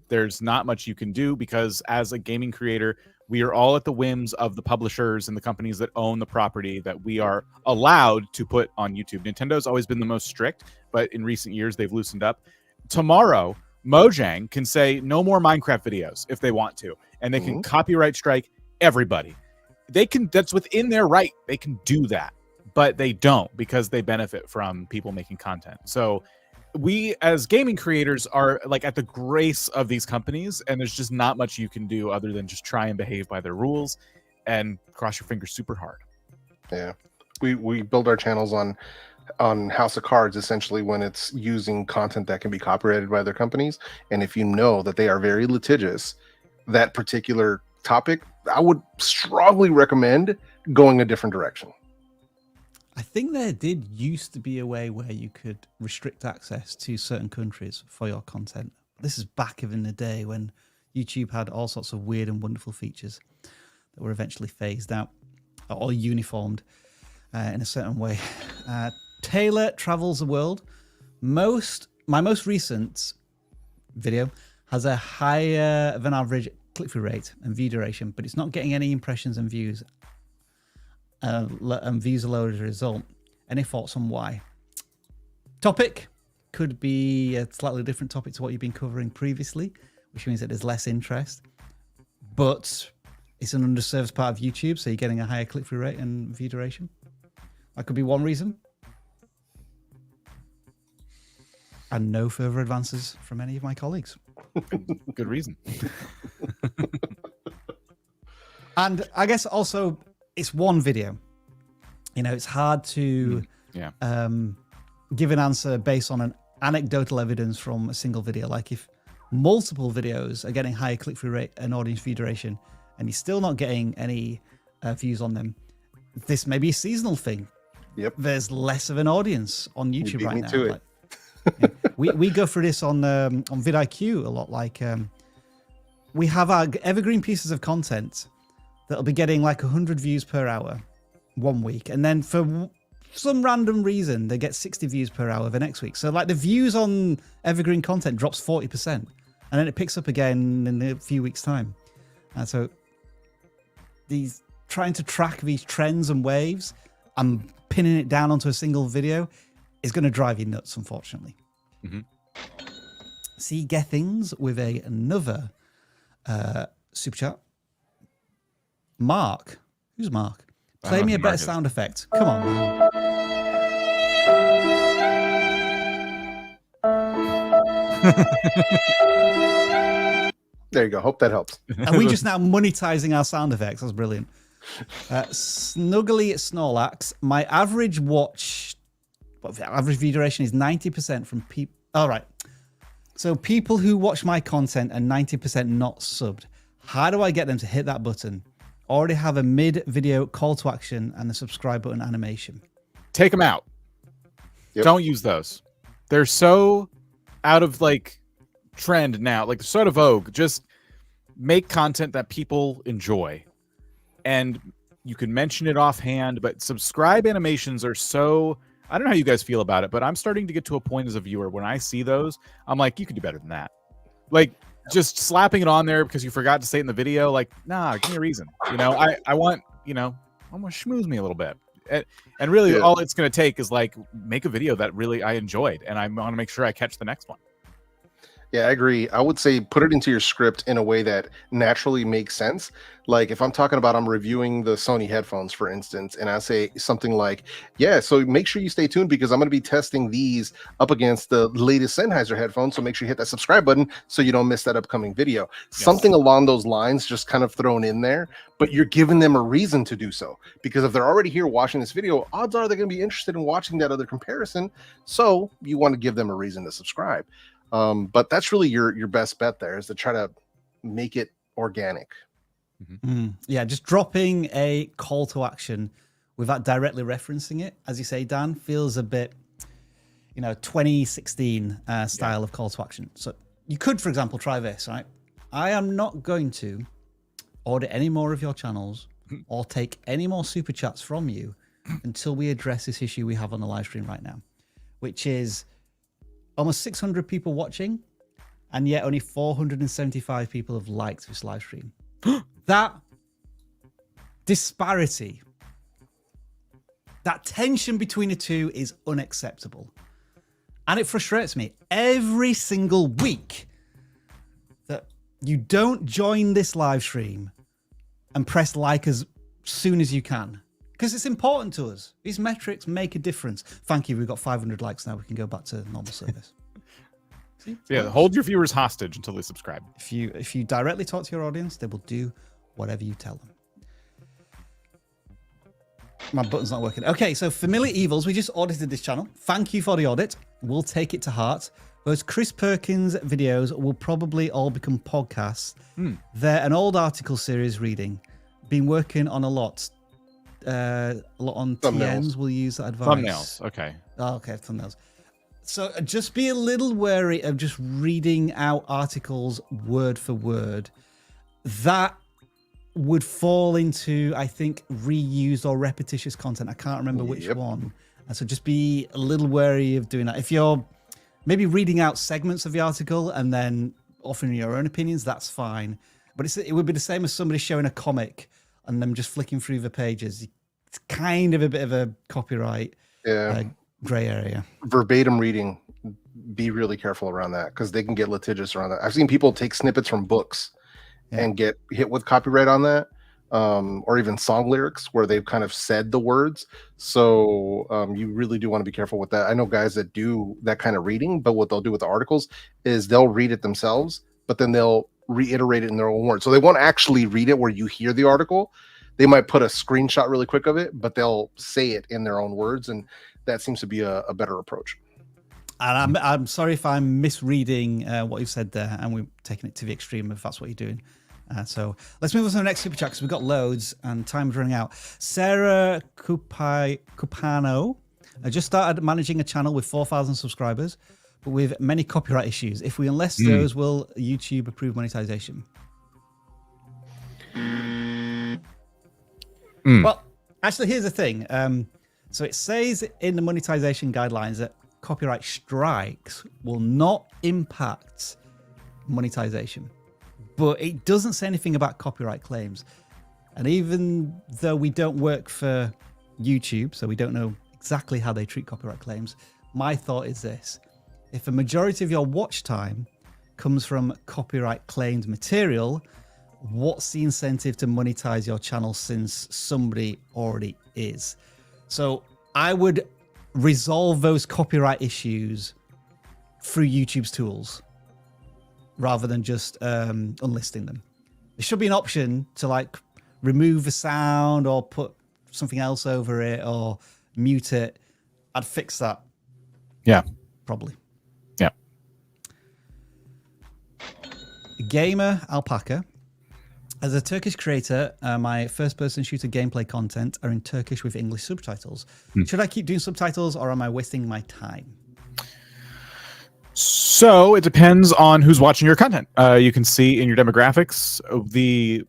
there's not much you can do because as a gaming creator, we are all at the whims of the publishers and the companies that own the property that we are allowed to put on YouTube. Nintendo's always been the most strict, but in recent years, they've loosened up. Tomorrow, Mojang can say no more Minecraft videos if they want to, and they can copyright strike everybody. They can, that's within their right. They can do that, but they don't because they benefit from people making content. So we as gaming creators are like at the grace of these companies, and there's just not much you can do other than just try and behave by their rules and cross your fingers super hard. Yeah, we build our channels on House of Cards essentially when it's using content that can be copyrighted by other companies, and if you know that they are very litigious, that particular topic, I would strongly recommend going a different direction. I think there did used to be a way where you could restrict access to certain countries for your content. This is back in the day when YouTube had all sorts of weird and wonderful features that were eventually phased out or uniformed in a certain way. Taylor travels the world. My most recent video has a higher than average click-through rate and view duration, but it's not getting any impressions and views. And views are low as a result. Any thoughts on why? Topic could be a slightly different topic to what you've been covering previously, which means that there's less interest, but it's an underserved part of YouTube, so you're getting a higher click-through rate and view duration. That could be one reason. And no further advances from any of my colleagues. Good reason. And I guess also it's one video. You know, it's hard to give an answer based on an anecdotal evidence from a single video. Like if multiple videos are getting higher click-through rate and audience view duration, and you're still not getting any views on them, this may be a seasonal thing. Yep. There's less of an audience on YouTube right now. To it. We go through this on vidIQ a lot. Like we have our evergreen pieces of content that'll be getting like 100 views per hour one week, and then for some random reason they get 60 views per hour the next week. So like the views on evergreen content drops 40%, and then it picks up again in a few weeks' time. And so these trying to track these trends and waves and pinning it down onto a single video is going to drive you nuts, unfortunately. See Gethings with another super chat. Mark. Who's Mark? Play me a better sound effect. Come on, man. There you go. Hope that helps. Are we just now monetizing our sound effects? That's brilliant. Snuggly Snorlax. My average average view duration is 90% from people. All right. So people who watch my content are 90% not subbed. How do I get them to hit that button? Already have a mid-video call to action and the subscribe button animation. Take them out. Don't use those. They're so out of like trend now, like sort of vogue. Just make content that people enjoy, and you can mention it offhand. But subscribe animations are so. I don't know how you guys feel about it, but I'm starting to get to a point as a viewer when I see those, I'm like, you could do better than that. Like just slapping it on there because you forgot to say it in the video. Like, nah, give me a reason. You know, I want, you know, I want to schmooze me a little bit. And really all it's going to take is like make a video that really I enjoyed, and I want to make sure I catch the next one. Yeah, I agree. I would say put it into your script in a way that naturally makes sense. Like if I'm talking about, I'm reviewing the Sony headphones, for instance, and I say something like, yeah, so make sure you stay tuned because I'm going to be testing these up against the latest Sennheiser headphones. So make sure you hit that subscribe button so you don't miss that upcoming video. Yes. Something along those lines, just kind of thrown in there, but you're giving them a reason to do so. Because if they're already here watching this video, odds are they're going to be interested in watching that other comparison. So you want to give them a reason to subscribe. But that's really your best bet there, is to try to make it organic. Yeah, just dropping a call to action without directly referencing it, as you say, Dan, feels a bit, 2016 style of call to action. So you could, for example, try this, right? I am not going to audit any more of your channels or take any more super chats from you until we address this issue we have on the live stream right now, which is almost 600 people watching, and yet only 475 people have liked this live stream. That disparity, that tension between the two is unacceptable. And it frustrates me every single week that you don't join this live stream and press like as soon as you can. Because it's important to us. These metrics make a difference. Thank you. We've got 500 likes now. We can go back to normal service. See? Yeah, hold your viewers hostage until they subscribe. If you directly talk to your audience, they will do whatever you tell them. My button's not working. Okay, so Familiar Evils, we just audited this channel. Thank you for the audit. We'll take it to heart. Those Chris Perkins videos will probably all become podcasts. They're an old article series reading. Been working on a lot on TNs. We'll use that advice. Thumbnails. Okay. Oh, okay, thumbnails. So just be a little wary of just reading out articles word for word. That would fall into, I think, reused or repetitious content. I can't remember which one. And so just be a little wary of doing that. If you're maybe reading out segments of the article and then offering your own opinions, that's fine. But it would be the same as somebody showing a comic and them just flicking through the pages. It's kind of a bit of a copyright gray area. Verbatim reading, be really careful around that because they can get litigious around that. I've seen people take snippets from books and get hit with copyright on that, or even song lyrics where they've kind of said the words. So you really do want to be careful with that. I know guys that do that kind of reading, but what they'll do with the articles is they'll read it themselves, but then they'll reiterate it in their own words. So they won't actually read it where you hear the article. They might put a screenshot really quick of it, but they'll say it in their own words. And that seems to be a better approach. And I'm sorry if I'm misreading what you've said there, and we're taking it to the extreme if that's what you're doing. So let's move on to the next super chat because we've got loads and time's running out. Sarah Cupano just started managing a channel with 4,000 subscribers, but with many copyright issues. If we unless those, will YouTube approve monetization? Well, actually, here's the thing. So it says in the monetization guidelines that copyright strikes will not impact monetization, but it doesn't say anything about copyright claims. And even though we don't work for YouTube, so we don't know exactly how they treat copyright claims, my thought is this. If a majority of your watch time comes from copyright claimed material, what's the incentive to monetize your channel since somebody already is? So I would resolve those copyright issues through YouTube's tools rather than just unlisting them. There should be an option to like remove the sound or put something else over it or mute it. I'd fix that. Yeah. Probably. Yeah. Gamer Alpaca. As a Turkish creator, my first-person shooter gameplay content are in Turkish with English subtitles. Should I keep doing subtitles or am I wasting my time? So it depends on who's watching your content. You can see in your demographics the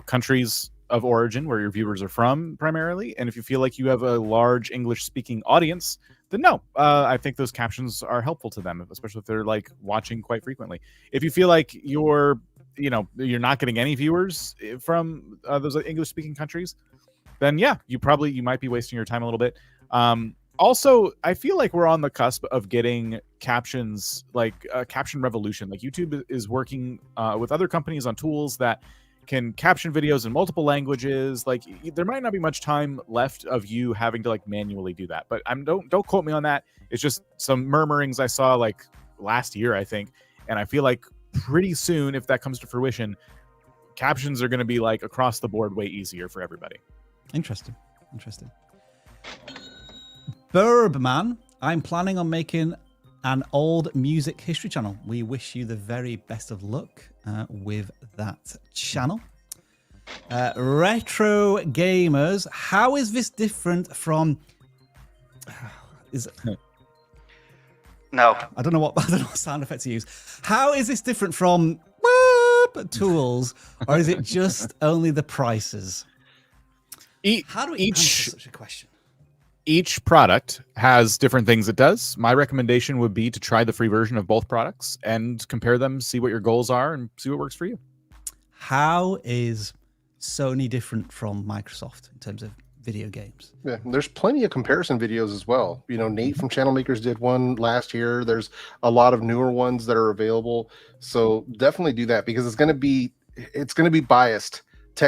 countries of origin where your viewers are from primarily, and if you feel like you have a large English-speaking audience, then no, I think those captions are helpful to them, especially if they're like watching quite frequently. If you feel like you're not getting any viewers from those English-speaking countries, then yeah, you might be wasting your time a little bit. Also, I feel like we're on the cusp of getting captions, like a caption revolution. Like YouTube is working with other companies on tools that can caption videos in multiple languages. Like there might not be much time left of you having to like manually do that, but don't quote me on that. It's just some murmurings I saw like last year, I think, and I feel like pretty soon, if that comes to fruition, captions are going to be like across the board way easier for everybody. Interesting. Burbman, I'm planning on making an old music history channel. We wish you the very best of luck with that channel. Retro Gamers, how is this different from... No. I don't know what sound effect to use. How is this different from tools, or is it just only the prices? How do we answer such a question? Each product has different things it does. My recommendation would be to try the free version of both products and compare them, see what your goals are, and see what works for you. How is Sony different from Microsoft in terms of video games? Yeah, there's plenty of comparison videos as well. Nate from Channel Makers did one last year. There's a lot of newer ones that are available. So definitely do that, because it's going to be biased.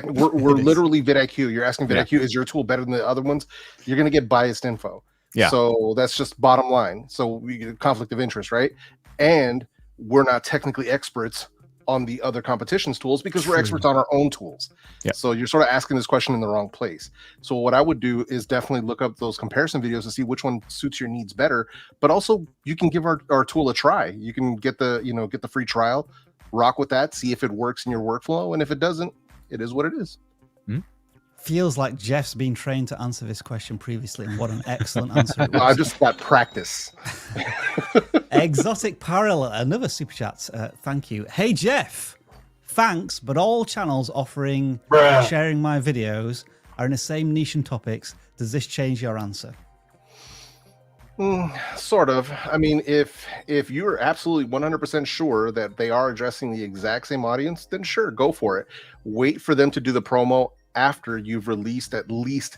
We're literally vidIQ. You're asking vidIQ, is your tool better than the other ones? You're going to get biased info. Yeah. So that's just bottom line. So we get conflict of interest, right? And we're not technically experts on the other competition's tools because we're experts on our own tools. Yeah. So you're sort of asking this question in the wrong place. So what I would do is definitely look up those comparison videos to see which one suits your needs better. But also you can give our tool a try. You can get the free trial, rock with that, see if it works in your workflow. And if it doesn't, it is what it is. Feels like Jeff's been trained to answer this question previously, and what an excellent answer it was. I just got practice. Exotic Parallel, another super chat. Thank you. Hey Jeff, thanks, but all channels offering sharing my videos are in the same niche and topics. Does this change your answer? Sort of. I mean, if you're absolutely 100% sure that they are addressing the exact same audience, then sure, go for it. Wait for them to do the promo after you've released at least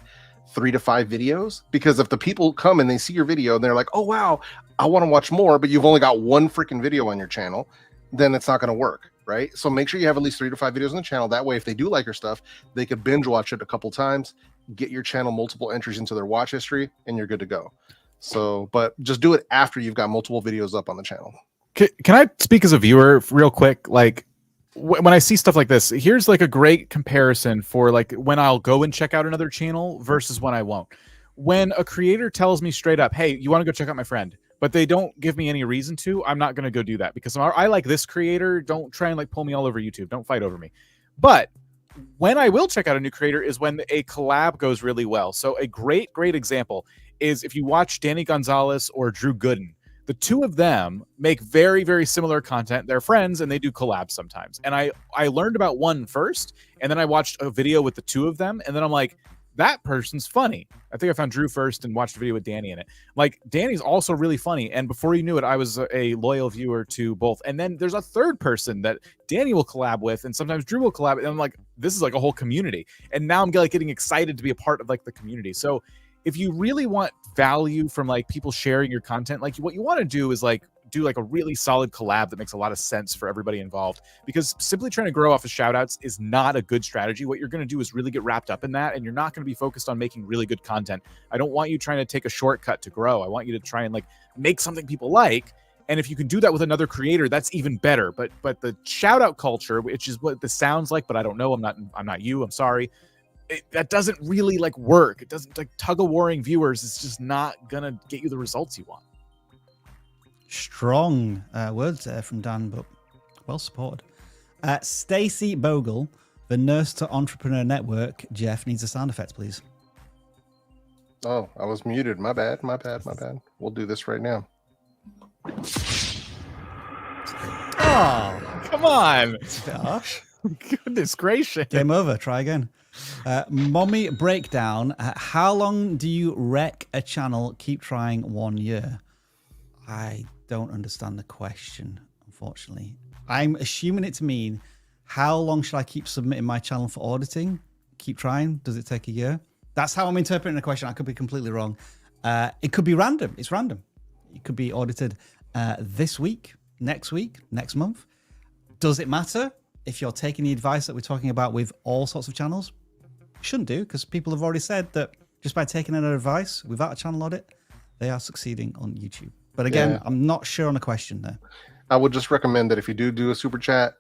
3 to 5 videos, because if the people come and they see your video and they're like, oh wow, I want to watch more, but you've only got one freaking video on your channel, then it's not going to work, right? So make sure you have at least 3 to 5 videos on the channel. That way, if they do like your stuff, they could binge watch it a couple times, get your channel multiple entries into their watch history, and you're good to go. So, but just do it after you've got multiple videos up on the channel. Can I speak as a viewer real quick? Like when I see stuff like this, here's like a great comparison for like when I'll go and check out another channel versus when I won't. When a creator tells me straight up, hey, you want to go check out my friend, but they don't give me any reason to, I'm not going to go do that because I like this creator. Don't try and like pull me all over YouTube. Don't fight over me. But when I will check out a new creator is when a collab goes really well. So a great example is if you watch Danny Gonzalez or Drew Gooden. The two of them make very, very similar content. They're friends and they do collabs sometimes. And I learned about one first, and then I watched a video with the two of them, and then I'm like, that person's funny. I think I found Drew first and watched a video with Danny in it. Like, Danny's also really funny. And before you knew it, I was a loyal viewer to both. And then there's a third person that Danny will collab with, and sometimes Drew will collab. And I'm like, this is like a whole community. And now I'm like getting excited to be a part of like the community. So if you really want value from like people sharing your content, like what you want to do is like do like a really solid collab that makes a lot of sense for everybody involved, because simply trying to grow off of shout outs is not a good strategy. What you're going to do is really get wrapped up in that, and you're not going to be focused on making really good content. I don't want you trying to take a shortcut to grow. I want you to try and like make something people like. And if you can do that with another creator, that's even better. But the shout out culture, which is what this sounds like, but I don't know. I'm not you. I'm sorry. That doesn't really like work. It doesn't like tug of warring viewers. It's just not gonna get you the results you want. Strong words there from Dan, but well supported. Stacy Bogle, the Nurse to Entrepreneur Network. Jeff needs a sound effect, please. Oh, I was muted. My bad. We'll do this right now. Oh, Come on. it's a bit harsh. Goodness gracious. Game over. Try again. Mommy Breakdown. How long do you wreck a channel? Keep trying 1 year. I don't understand the question, unfortunately. I'm assuming it to mean how long should I keep submitting my channel for auditing? Keep trying. Does it take a year? That's how I'm interpreting the question. I could be completely wrong. It could be random. It's random. It could be audited this week, next month. Does it matter if you're taking the advice that we're talking about with all sorts of channels? Shouldn't do, because people have already said that just by taking that advice without a channel audit, they are succeeding on YouTube. But again, I'm not sure on the question there. I would just recommend that if you do a super chat,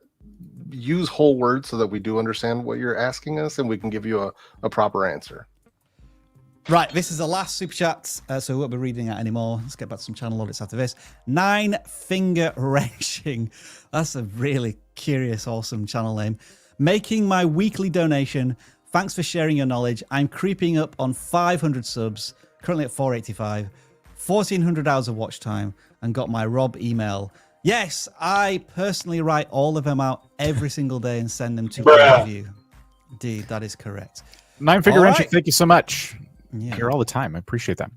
use whole words so that we do understand what you're asking us and we can give you a proper answer. Right, this is the last super chat, so we won't be reading that anymore. Let's get back to some channel audits after this. 9 Finger Wrenching. That's a really curious, awesome channel name. Making my weekly donation. Thanks for sharing your knowledge. I'm creeping up on 500 subs, currently at 485, 1,400 hours of watch time, and got my Rob email. Yes, I personally write all of them out every single day and send them to all of you. Indeed, that is correct. 9 Finger Wrenching, thank you so much. Yeah. Here all the time. I appreciate that.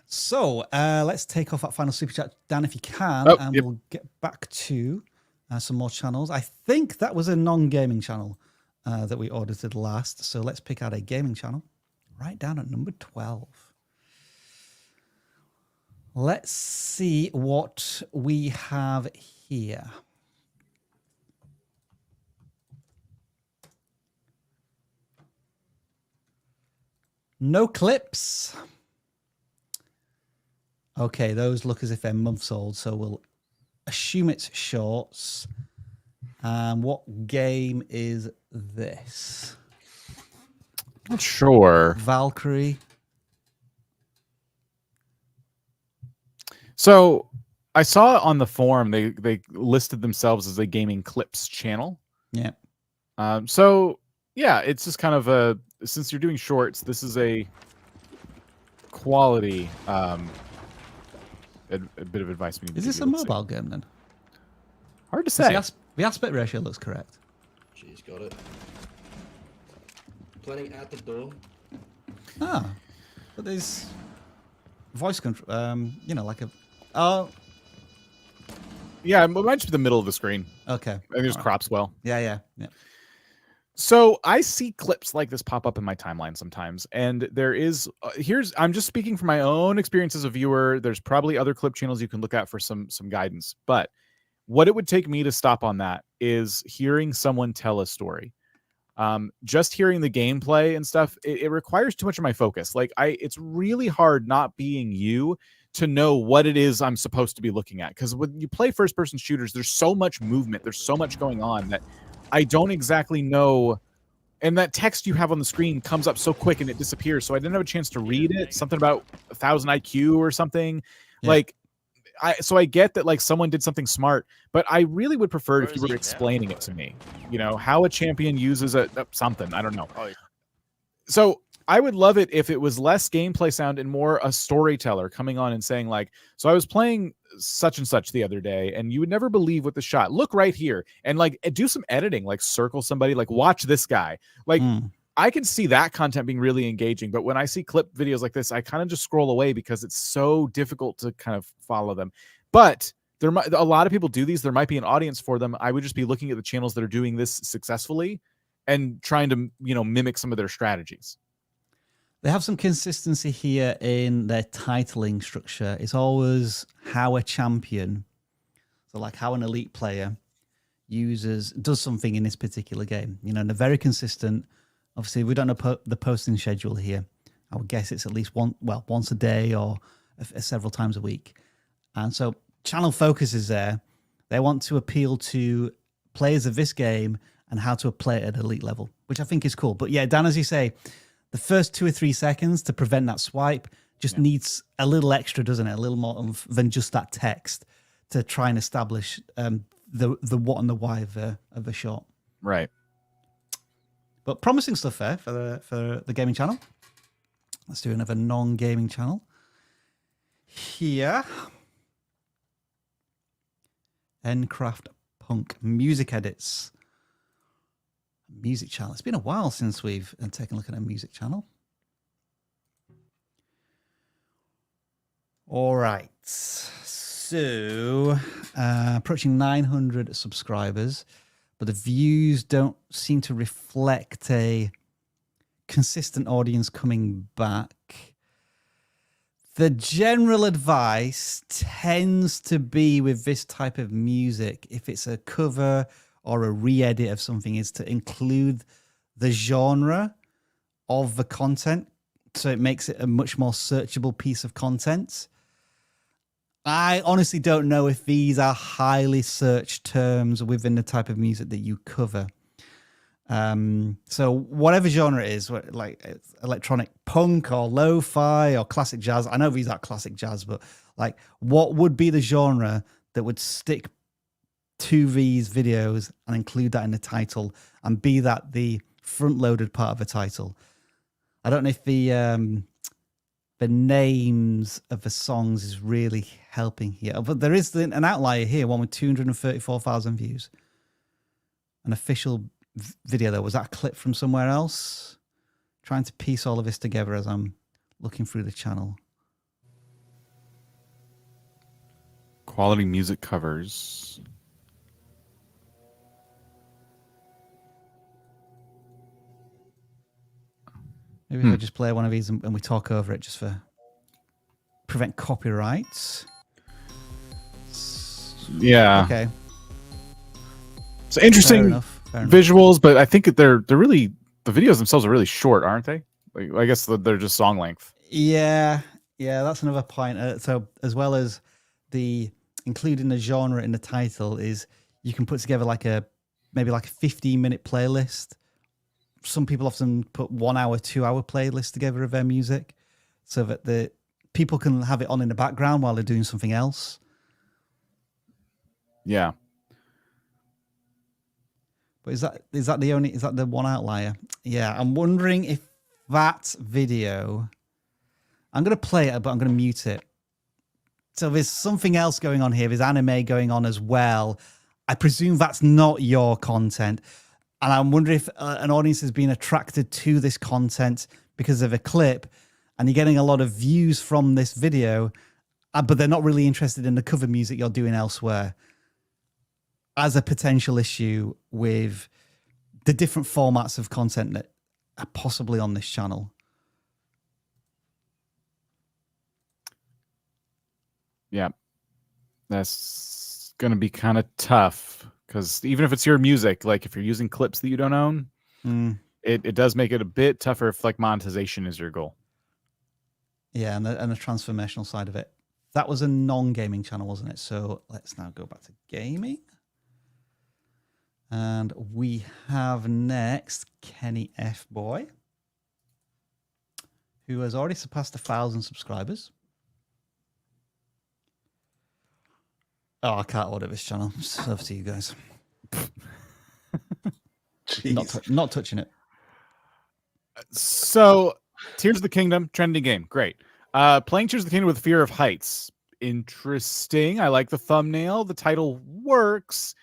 So let's take off that final super chat, Dan, if you can, and we'll get back to some more channels. I think that was a non-gaming channel that we audited last. So let's pick out a gaming channel right down at number 12. Let's see what we have here. Noclips. Okay, those look as if they're months old, so we'll assume it's shorts. What game is this? Not sure. Valkyrie. So I saw on the forum they listed themselves as a gaming clips channel. Yeah. So yeah, it's just kind of a, since you're doing shorts, this is a quality a bit of advice we need. Is this a mobile game then? Hard to say. The aspect ratio looks correct. She's got it. Planning at the door. Ah, but there's voice control. You know, like a. Oh. Yeah, it might just be the middle of the screen. Okay. I think it crops well. Yeah. So I see clips like this pop up in my timeline sometimes, and there is I'm just speaking from my own experience as a viewer. There's probably other clip channels you can look at for some guidance, but what it would take me to stop on that is hearing someone tell a story. Just hearing the gameplay and stuff, it requires too much of my focus. Like it's really hard not being you to know what it is I'm supposed to be looking at. Because when you play first-person shooters, there's so much movement, there's so much going on that I don't exactly know. And that text you have on the screen comes up so quick and it disappears. So I didn't have a chance to read it. Something about 1,000 IQ or something. Yeah. Like, so I get that like someone did something smart, but I really would prefer if you were explaining it to me, you know, how a champion uses something. I don't know. So I would love it if it was less gameplay sound and more a storyteller coming on and saying like, so I was playing such and such the other day and you would never believe what the shot, look right here, and like do some editing, like circle somebody, like watch this guy. Like I can see that content being really engaging, but when I see clip videos like this, I kind of just scroll away because it's so difficult to kind of follow them. But there might, a lot of people do these. There might be an audience for them. I would just be looking at the channels that are doing this successfully and trying to, you know, mimic some of their strategies. They have some consistency here in their titling structure. It's always how a champion, so like how an elite player does something in this particular game. You know, and they're very consistent. Obviously, we don't know the posting schedule here. I would guess it's at least once a day or several times a week. And so channel focus is there. They want to appeal to players of this game and how to play it at elite level, which I think is cool. But yeah, Dan, as you say, the first 2 or 3 seconds to prevent that swipe just needs a little extra, doesn't it? A little more than just that text to try and establish the what and the why of the shot. Right. But promising stuff there for the gaming channel. Let's do another non-gaming channel here. Ncraft punk music edits. Music channel. It's been a while since we've taken a look at a music channel. All right. So, approaching 900 subscribers, but the views don't seem to reflect a consistent audience coming back. The general advice tends to be with this type of music, if it's a cover or a re-edit of something, is to include the genre of the content, so it makes it a much more searchable piece of content. I honestly don't know if these are highly searched terms within the type of music that you cover. So whatever genre it is, like electronic punk or lo-fi or classic jazz. I know these are classic jazz, but like, what would be the genre that would stick to these videos and include that in the title and be that the front-loaded part of the title? I don't know if the names of the songs is really helping here, but there is an outlier here, one with 234,000 views. An official video though. Was that a clip from somewhere else? Trying to piece all of this together as I'm looking through the channel. Quality music covers. Maybe if I just play one of these and we talk over it, just for prevent copyrights. Yeah. Okay. So interesting Fair enough. visuals, but I think they're really, the videos themselves are really short, aren't they? Like, I guess they're just song length. Yeah, that's another point. So as well as the including the genre in the title, is you can put together maybe like a 15-minute playlist. Some people often put 1 hour, 2 hour playlists together of their music, so that the people can have it on in the background while they're doing something else. Yeah. But is that the one outlier? Yeah, I'm wondering if that video, I'm going to play it, but I'm going to mute it. So there's something else going on here. There's anime going on as well. I presume that's not your content. And I'm wondering if an audience has been attracted to this content because of a clip, and you're getting a lot of views from this video, but they're not really interested in the cover music you're doing elsewhere, as a potential issue with the different formats of content that are possibly on this channel. Yeah. That's going to be kind of tough, because even if it's your music, like if you're using clips that you don't own, it does make it a bit tougher if like monetization is your goal. Yeah, and the transformational side of it. That was a non-gaming channel, wasn't it? So let's now go back to gaming. And we have next KennyFBoi, who has already surpassed 1,000 subscribers. Oh, I can't order this channel. It's over to you guys. Not touching it. So, Tears of the Kingdom, trending game. Great. Playing Tears of the Kingdom with fear of heights. Interesting. I like the thumbnail. The title works.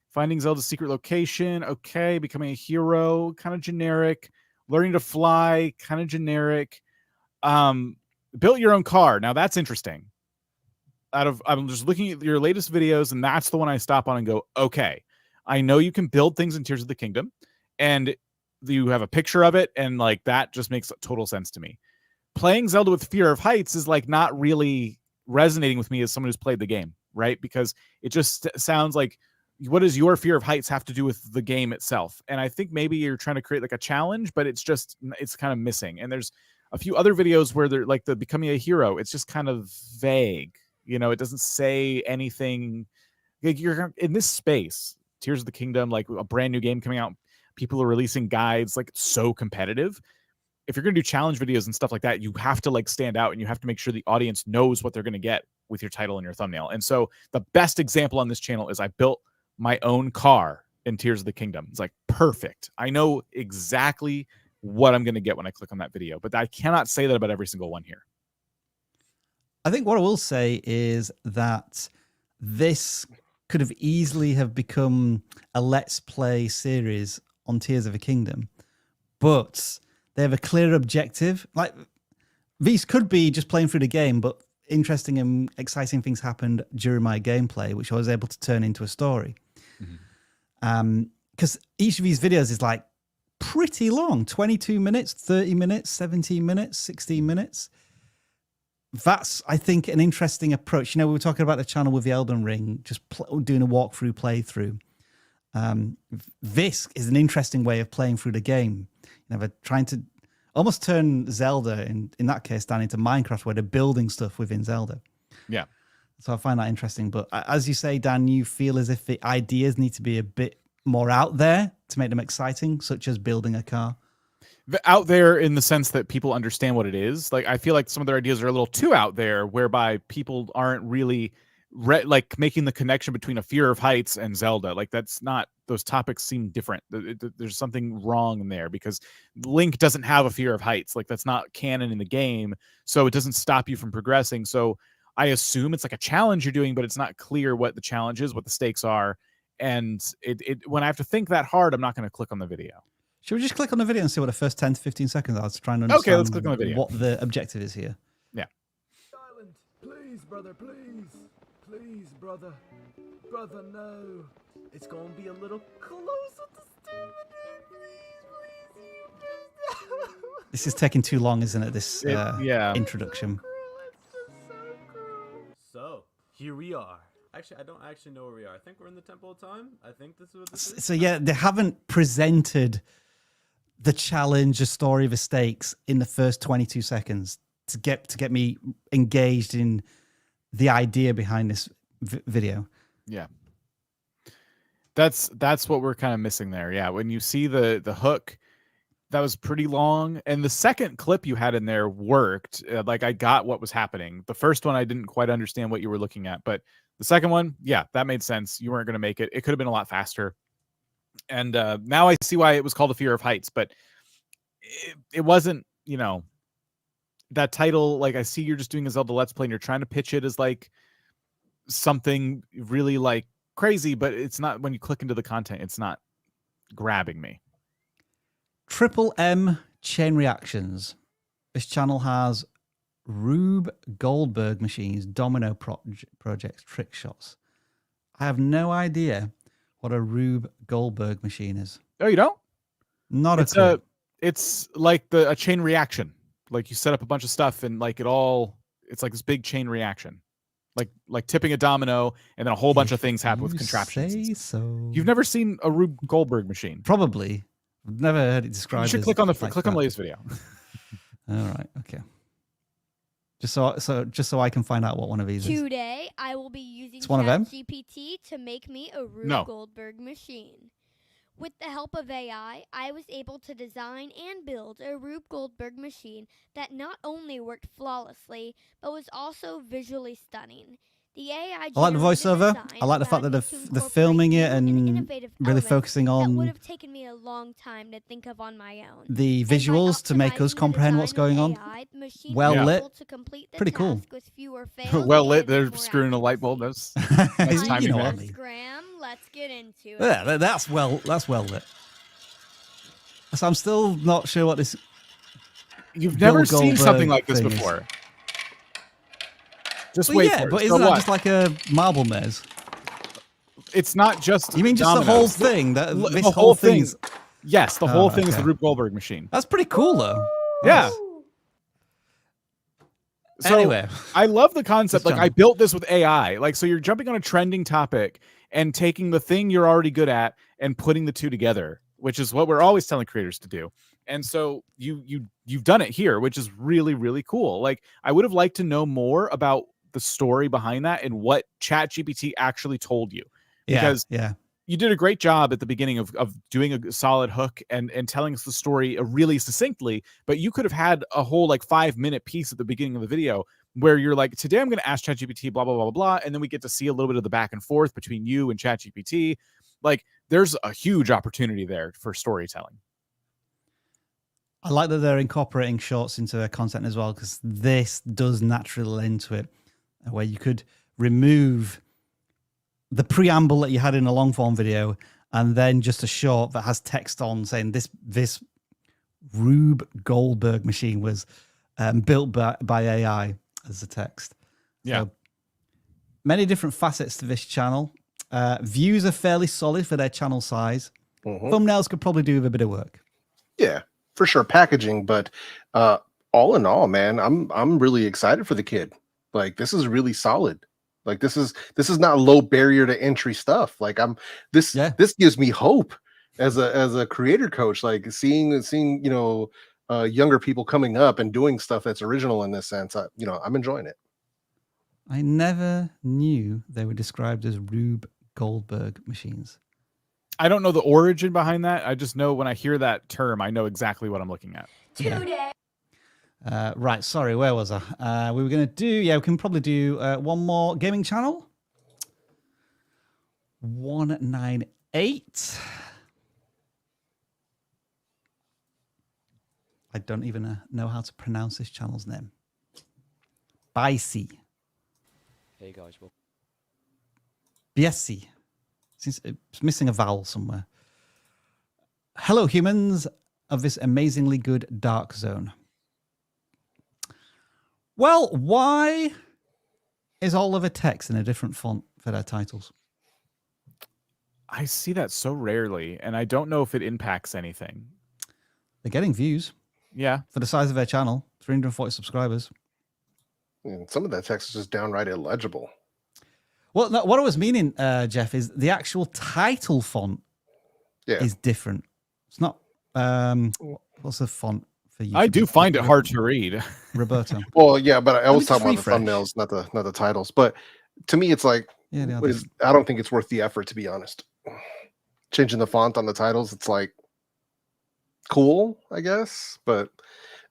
Finding Zelda's secret location. Okay. Becoming a hero. Kind of generic. Learning to fly. Kind of generic. Built your own car. Now, that's interesting. I'm just looking at your latest videos, and that's the one I stop on and go, okay, I know you can build things in Tears of the Kingdom, and you have a picture of it, and like that just makes total sense to me. Playing Zelda with fear of heights is like not really resonating with me as someone who's played the game, right? Because it just sounds like, what does your fear of heights have to do with the game itself? And I think maybe you're trying to create like a challenge, but it's kind of missing. And there's a few other videos where they're like the becoming a hero. It's just kind of vague. You know, it doesn't say anything. Like, you're in this space, Tears of the Kingdom, like a brand new game coming out. People are releasing guides, like it's so competitive. If you're going to do challenge videos and stuff like that, you have to like stand out, and you have to make sure the audience knows what they're going to get with your title and your thumbnail. And so the best example on this channel is I built my own car in Tears of the Kingdom. It's like perfect. I know exactly what I'm going to get when I click on that video, but I cannot say that about every single one here. I think what I will say is that this could have easily have become a Let's Play series on Tears of a Kingdom, but they have a clear objective. Like, these could be just playing through the game, but interesting and exciting things happened during my gameplay, which I was able to turn into a story. Because each of these videos is like pretty long, 22 minutes, 30 minutes, 17 minutes, 16 minutes. That's, I think, an interesting approach. You know, we were talking about the channel with the Elden Ring, just doing a walkthrough playthrough. This is an interesting way of playing through the game. You know, they're trying to almost turn Zelda, in that case, down into Minecraft, where they're building stuff within Zelda. Yeah. So I find that interesting. But as you say, Dan, you feel as if the ideas need to be a bit more out there to make them exciting, such as building a car. Out there in the sense that people understand what it is. Like, I feel like some of their ideas are a little too out there, whereby people aren't really like making the connection between a fear of heights and Zelda. Like, that's not, those topics seem different. There's something wrong in there, because Link doesn't have a fear of heights. Like, that's not canon in the game, so it doesn't stop you from progressing. So I assume it's like a challenge you're doing, but it's not clear what the challenge is, what the stakes are. And when I have to think that hard, I'm not going to click on the video. Should we just click on the video and see what the first 10 to 15 seconds are to try and understand let's click on the video. What the objective is here? Yeah. Silent. Please, brother, please. Please, brother. Brother, no. It's going to be a little closer to stupid. This is taking too long, isn't it? This introduction. So, here we are. Actually, I don't actually know where we are. I think we're in the Temple of Time. I think this is what this is. So yeah, they haven't presented the challenge, the story, the stakes in the first 22 seconds to get me engaged in the idea behind this video. Yeah. That's what we're kind of missing there. Yeah, when you see the hook, that was pretty long, and the second clip you had in there worked. Like, I got what was happening. The first one I didn't quite understand what you were looking at, but the second one, yeah, that made sense. You weren't going to make it. It could have been a lot faster. And now I see why it was called A Fear of Heights, but it wasn't, you know, that title. Like, I see you're just doing a Zelda Let's Play and you're trying to pitch it as like something really like crazy, but it's not. When you click into the content, it's not grabbing me. Triple M Chain Reactions. This channel has Rube Goldberg machines, domino projects, trick shots. I have no idea what a Rube Goldberg machine is. Oh, you don't? Not a clue. It's like a chain reaction. Like, you set up a bunch of stuff and like it's like this big chain reaction. Like tipping a domino, and then a whole bunch of things happen with contraptions. Say so. You've never seen a Rube Goldberg machine? Probably. I've never heard it described. You should click on the latest video. All right. Okay. Just so I can find out what one of these is. Today, I will be using ChatGPT to make me a Rube Goldberg machine. With the help of AI, I was able to design and build a Rube Goldberg machine that not only worked flawlessly, but was also visually stunning. The AI I like the voiceover. I like the fact that they're filming it and really focusing on that would have taken me a long time to think of on my own. The visuals to make us comprehend what's going on. Well lit. Pretty cool. Well lit. They're screwing a light bulb. That's nice timing. You know what I mean. Let's get into it. Yeah, that's well lit. So I'm still not sure what this. You've never seen something like this before. Just wait for it. But isn't that just like a marble maze? It's not just. You mean just dominoes. the whole thing? This the whole thing. Yes, the whole thing is the Rube Goldberg machine. That's pretty cool, though. Yeah. So anyway, I love the concept. Like, I built this with AI. Like, so you're jumping on a trending topic and taking the thing you're already good at and putting the two together, which is what we're always telling creators to do. And so you've done it here, which is really, really cool. Like, I would have liked to know more about the story behind that and what ChatGPT actually told you. Because you did a great job at the beginning of doing a solid hook and telling us the story really succinctly, but you could have had a whole like 5-minute piece at the beginning of the video where you're like, today I'm going to ask ChatGPT blah, blah, blah, blah, blah. And then we get to see a little bit of the back and forth between you and ChatGPT. Like, there's a huge opportunity there for storytelling. I like that they're incorporating shorts into their content as well, because this does naturally lend to it, where you could remove the preamble that you had in a long form video, and then just a short that has text on saying this Rube Goldberg machine was built by AI as the text. Yeah. So, many different facets to this channel. Views are fairly solid for their channel size. Thumbnails could probably do with a bit of work. Yeah, for sure. Packaging, but all in all, man, I'm really excited for the kid. Like, this is really solid. Like, this is not low barrier to entry stuff. Like, this gives me hope as a creator coach. Like, seeing younger people coming up and doing stuff that's original in this sense. I'm enjoying it. I never knew they were described as Rube Goldberg machines. I don't know the origin behind that. I just know when I hear that term, I know exactly what I'm looking at. Yeah. Right, sorry, where was I? We were going to do, we can probably do one more gaming channel. 198. I don't even know how to pronounce this channel's name. bscyi. Hey guys, well, bscyi. It's missing a vowel somewhere. Hello, humans of this amazingly good dark zone. Well, why is all of the text in a different font for their titles? I see that so rarely, and I don't know if it impacts anything. They're getting views. Yeah. For the size of their channel, 340 subscribers. And some of that text is just downright illegible. Well, no, what I was meaning, Jeff, is the actual title font is different. It's not, what's the font for you? I do find it hard to read. Roberto. Well, yeah, but I was talking about the thumbnails, not the titles. But to me, it's like, I don't think it's worth the effort, to be honest. Changing the font on the titles, it's like, cool, I guess, but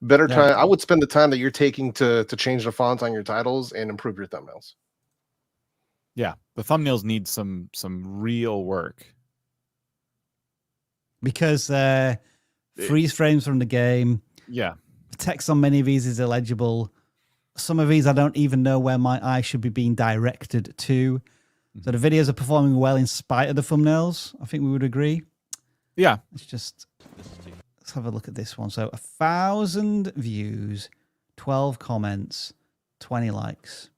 better time. I would spend the time that you're taking to change the font on your titles and improve your thumbnails. Yeah, the thumbnails need some real work. Because freeze frames from the game. Yeah. The text on many of these is illegible. Some of these I don't even know where my eye should be being directed to. So the videos are performing well in spite of the thumbnails. I think we would agree. Yeah. Let's have a look at this one. So 1,000 views, 12 comments, 20 likes.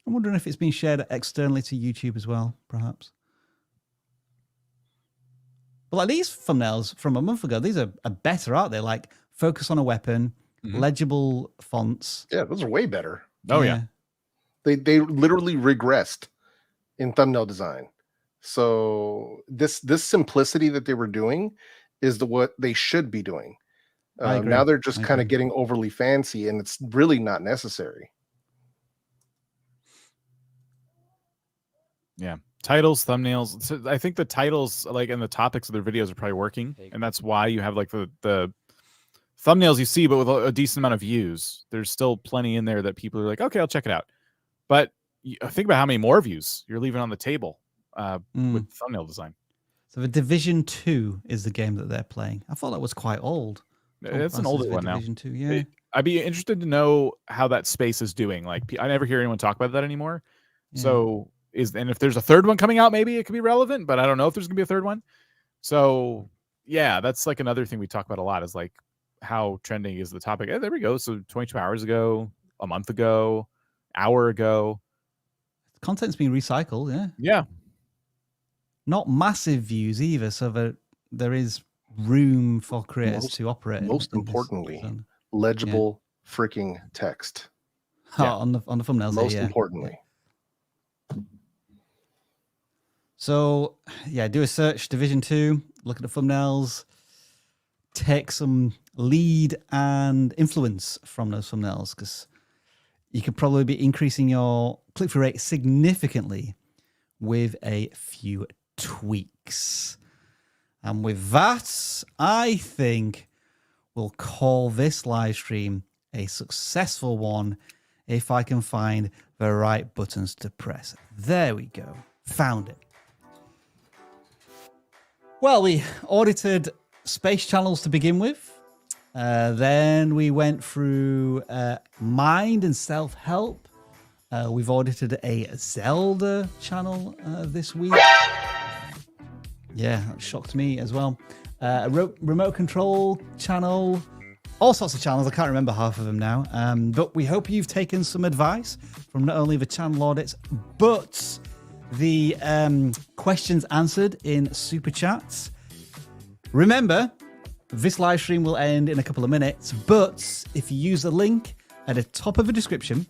I'm wondering if it's been shared externally to YouTube as well, perhaps. But like these thumbnails from a month ago, these are better, aren't they? Like focus on a weapon, legible fonts. Yeah, those are way better. Oh yeah. They literally regressed in thumbnail design. So this simplicity that they were doing is what they should be doing. Now they're just kind of getting overly fancy, and it's really not necessary. Yeah. Titles, thumbnails. So I think the titles, like, and the topics of their videos are probably working, and that's why you have like the thumbnails you see, but with a decent amount of views. There's still plenty in there that people are like, okay, I'll check it out. But think about how many more views you're leaving on the table with thumbnail design. So the Division 2 is the game that they're playing. I thought that was quite old. It's an older one now. Division 2, yeah. I'd be interested to know how that space is doing. Like, I never hear anyone talk about that anymore. Yeah. So and if there's a third one coming out, maybe it could be relevant, but I don't know if there's gonna be a third one. So yeah, that's like another thing we talk about a lot is like how trending is the topic. There we go. So 22 hours ago, a month ago, hour ago. Content's being recycled, yeah. Yeah. Not massive views either, so there is room for creators to operate. Most importantly, legible freaking text. On the thumbnails. Most importantly. So yeah, do a search Division 2, look at the thumbnails, take some lead and influence from those thumbnails, because you could probably be increasing your click-through rate significantly with a few tweaks. And with that, I think we'll call this live stream a successful one if I can find the right buttons to press. There we go. Found it. Well, we audited space channels to begin with. Then we went through mind and self-help. We've audited a Zelda channel this week. Yeah, that shocked me as well. A remote control channel. All sorts of channels. I can't remember half of them now. But we hope you've taken some advice from not only the channel audits, but the questions answered in Super Chats. Remember, this live stream will end in a couple of minutes, but if you use the link at the top of the description,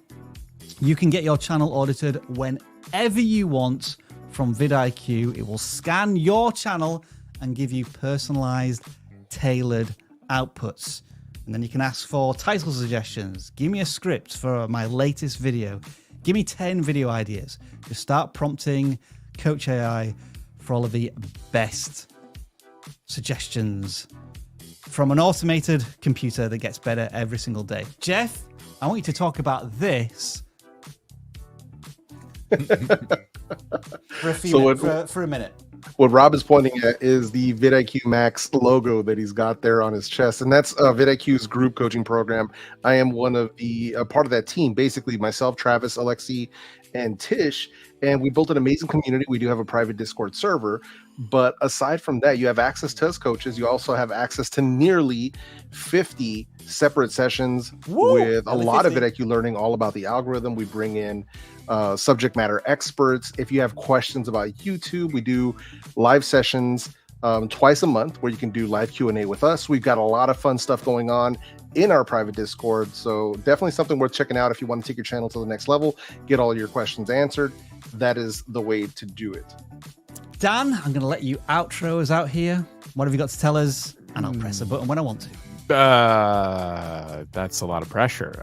you can get your channel audited whenever you want from vidIQ. It will scan your channel and give you personalized, tailored outputs. And then you can ask for title suggestions. Give me a script for my latest video. Give me 10 video ideas. Just start prompting Coach AI for all of the best suggestions from an automated computer that gets better every single day. Jeff, I want you to talk about this for a minute. What Rob is pointing at is the vidIQ Max logo that he's got there on his chest, and that's vidIQ's group coaching program. I am one of the part of that team, basically myself, Travis, Alexi, and Tish, and we built an amazing community. We do have a private Discord server, but aside from that, you have access to us coaches. You also have access to nearly 50 separate sessions with a lot of vidIQ learning all about the algorithm. We bring in subject matter experts. If you have questions about YouTube, we do live sessions twice a month where you can do live Q&A with us. We've got a lot of fun stuff going on in our private Discord, so definitely something worth checking out if you want to take your channel to the next level, get all your questions answered. That is the way to do it. Dan, I'm going to let you outro us out here. What have you got to tell us? And I'll press a button when I want to. That's a lot of pressure.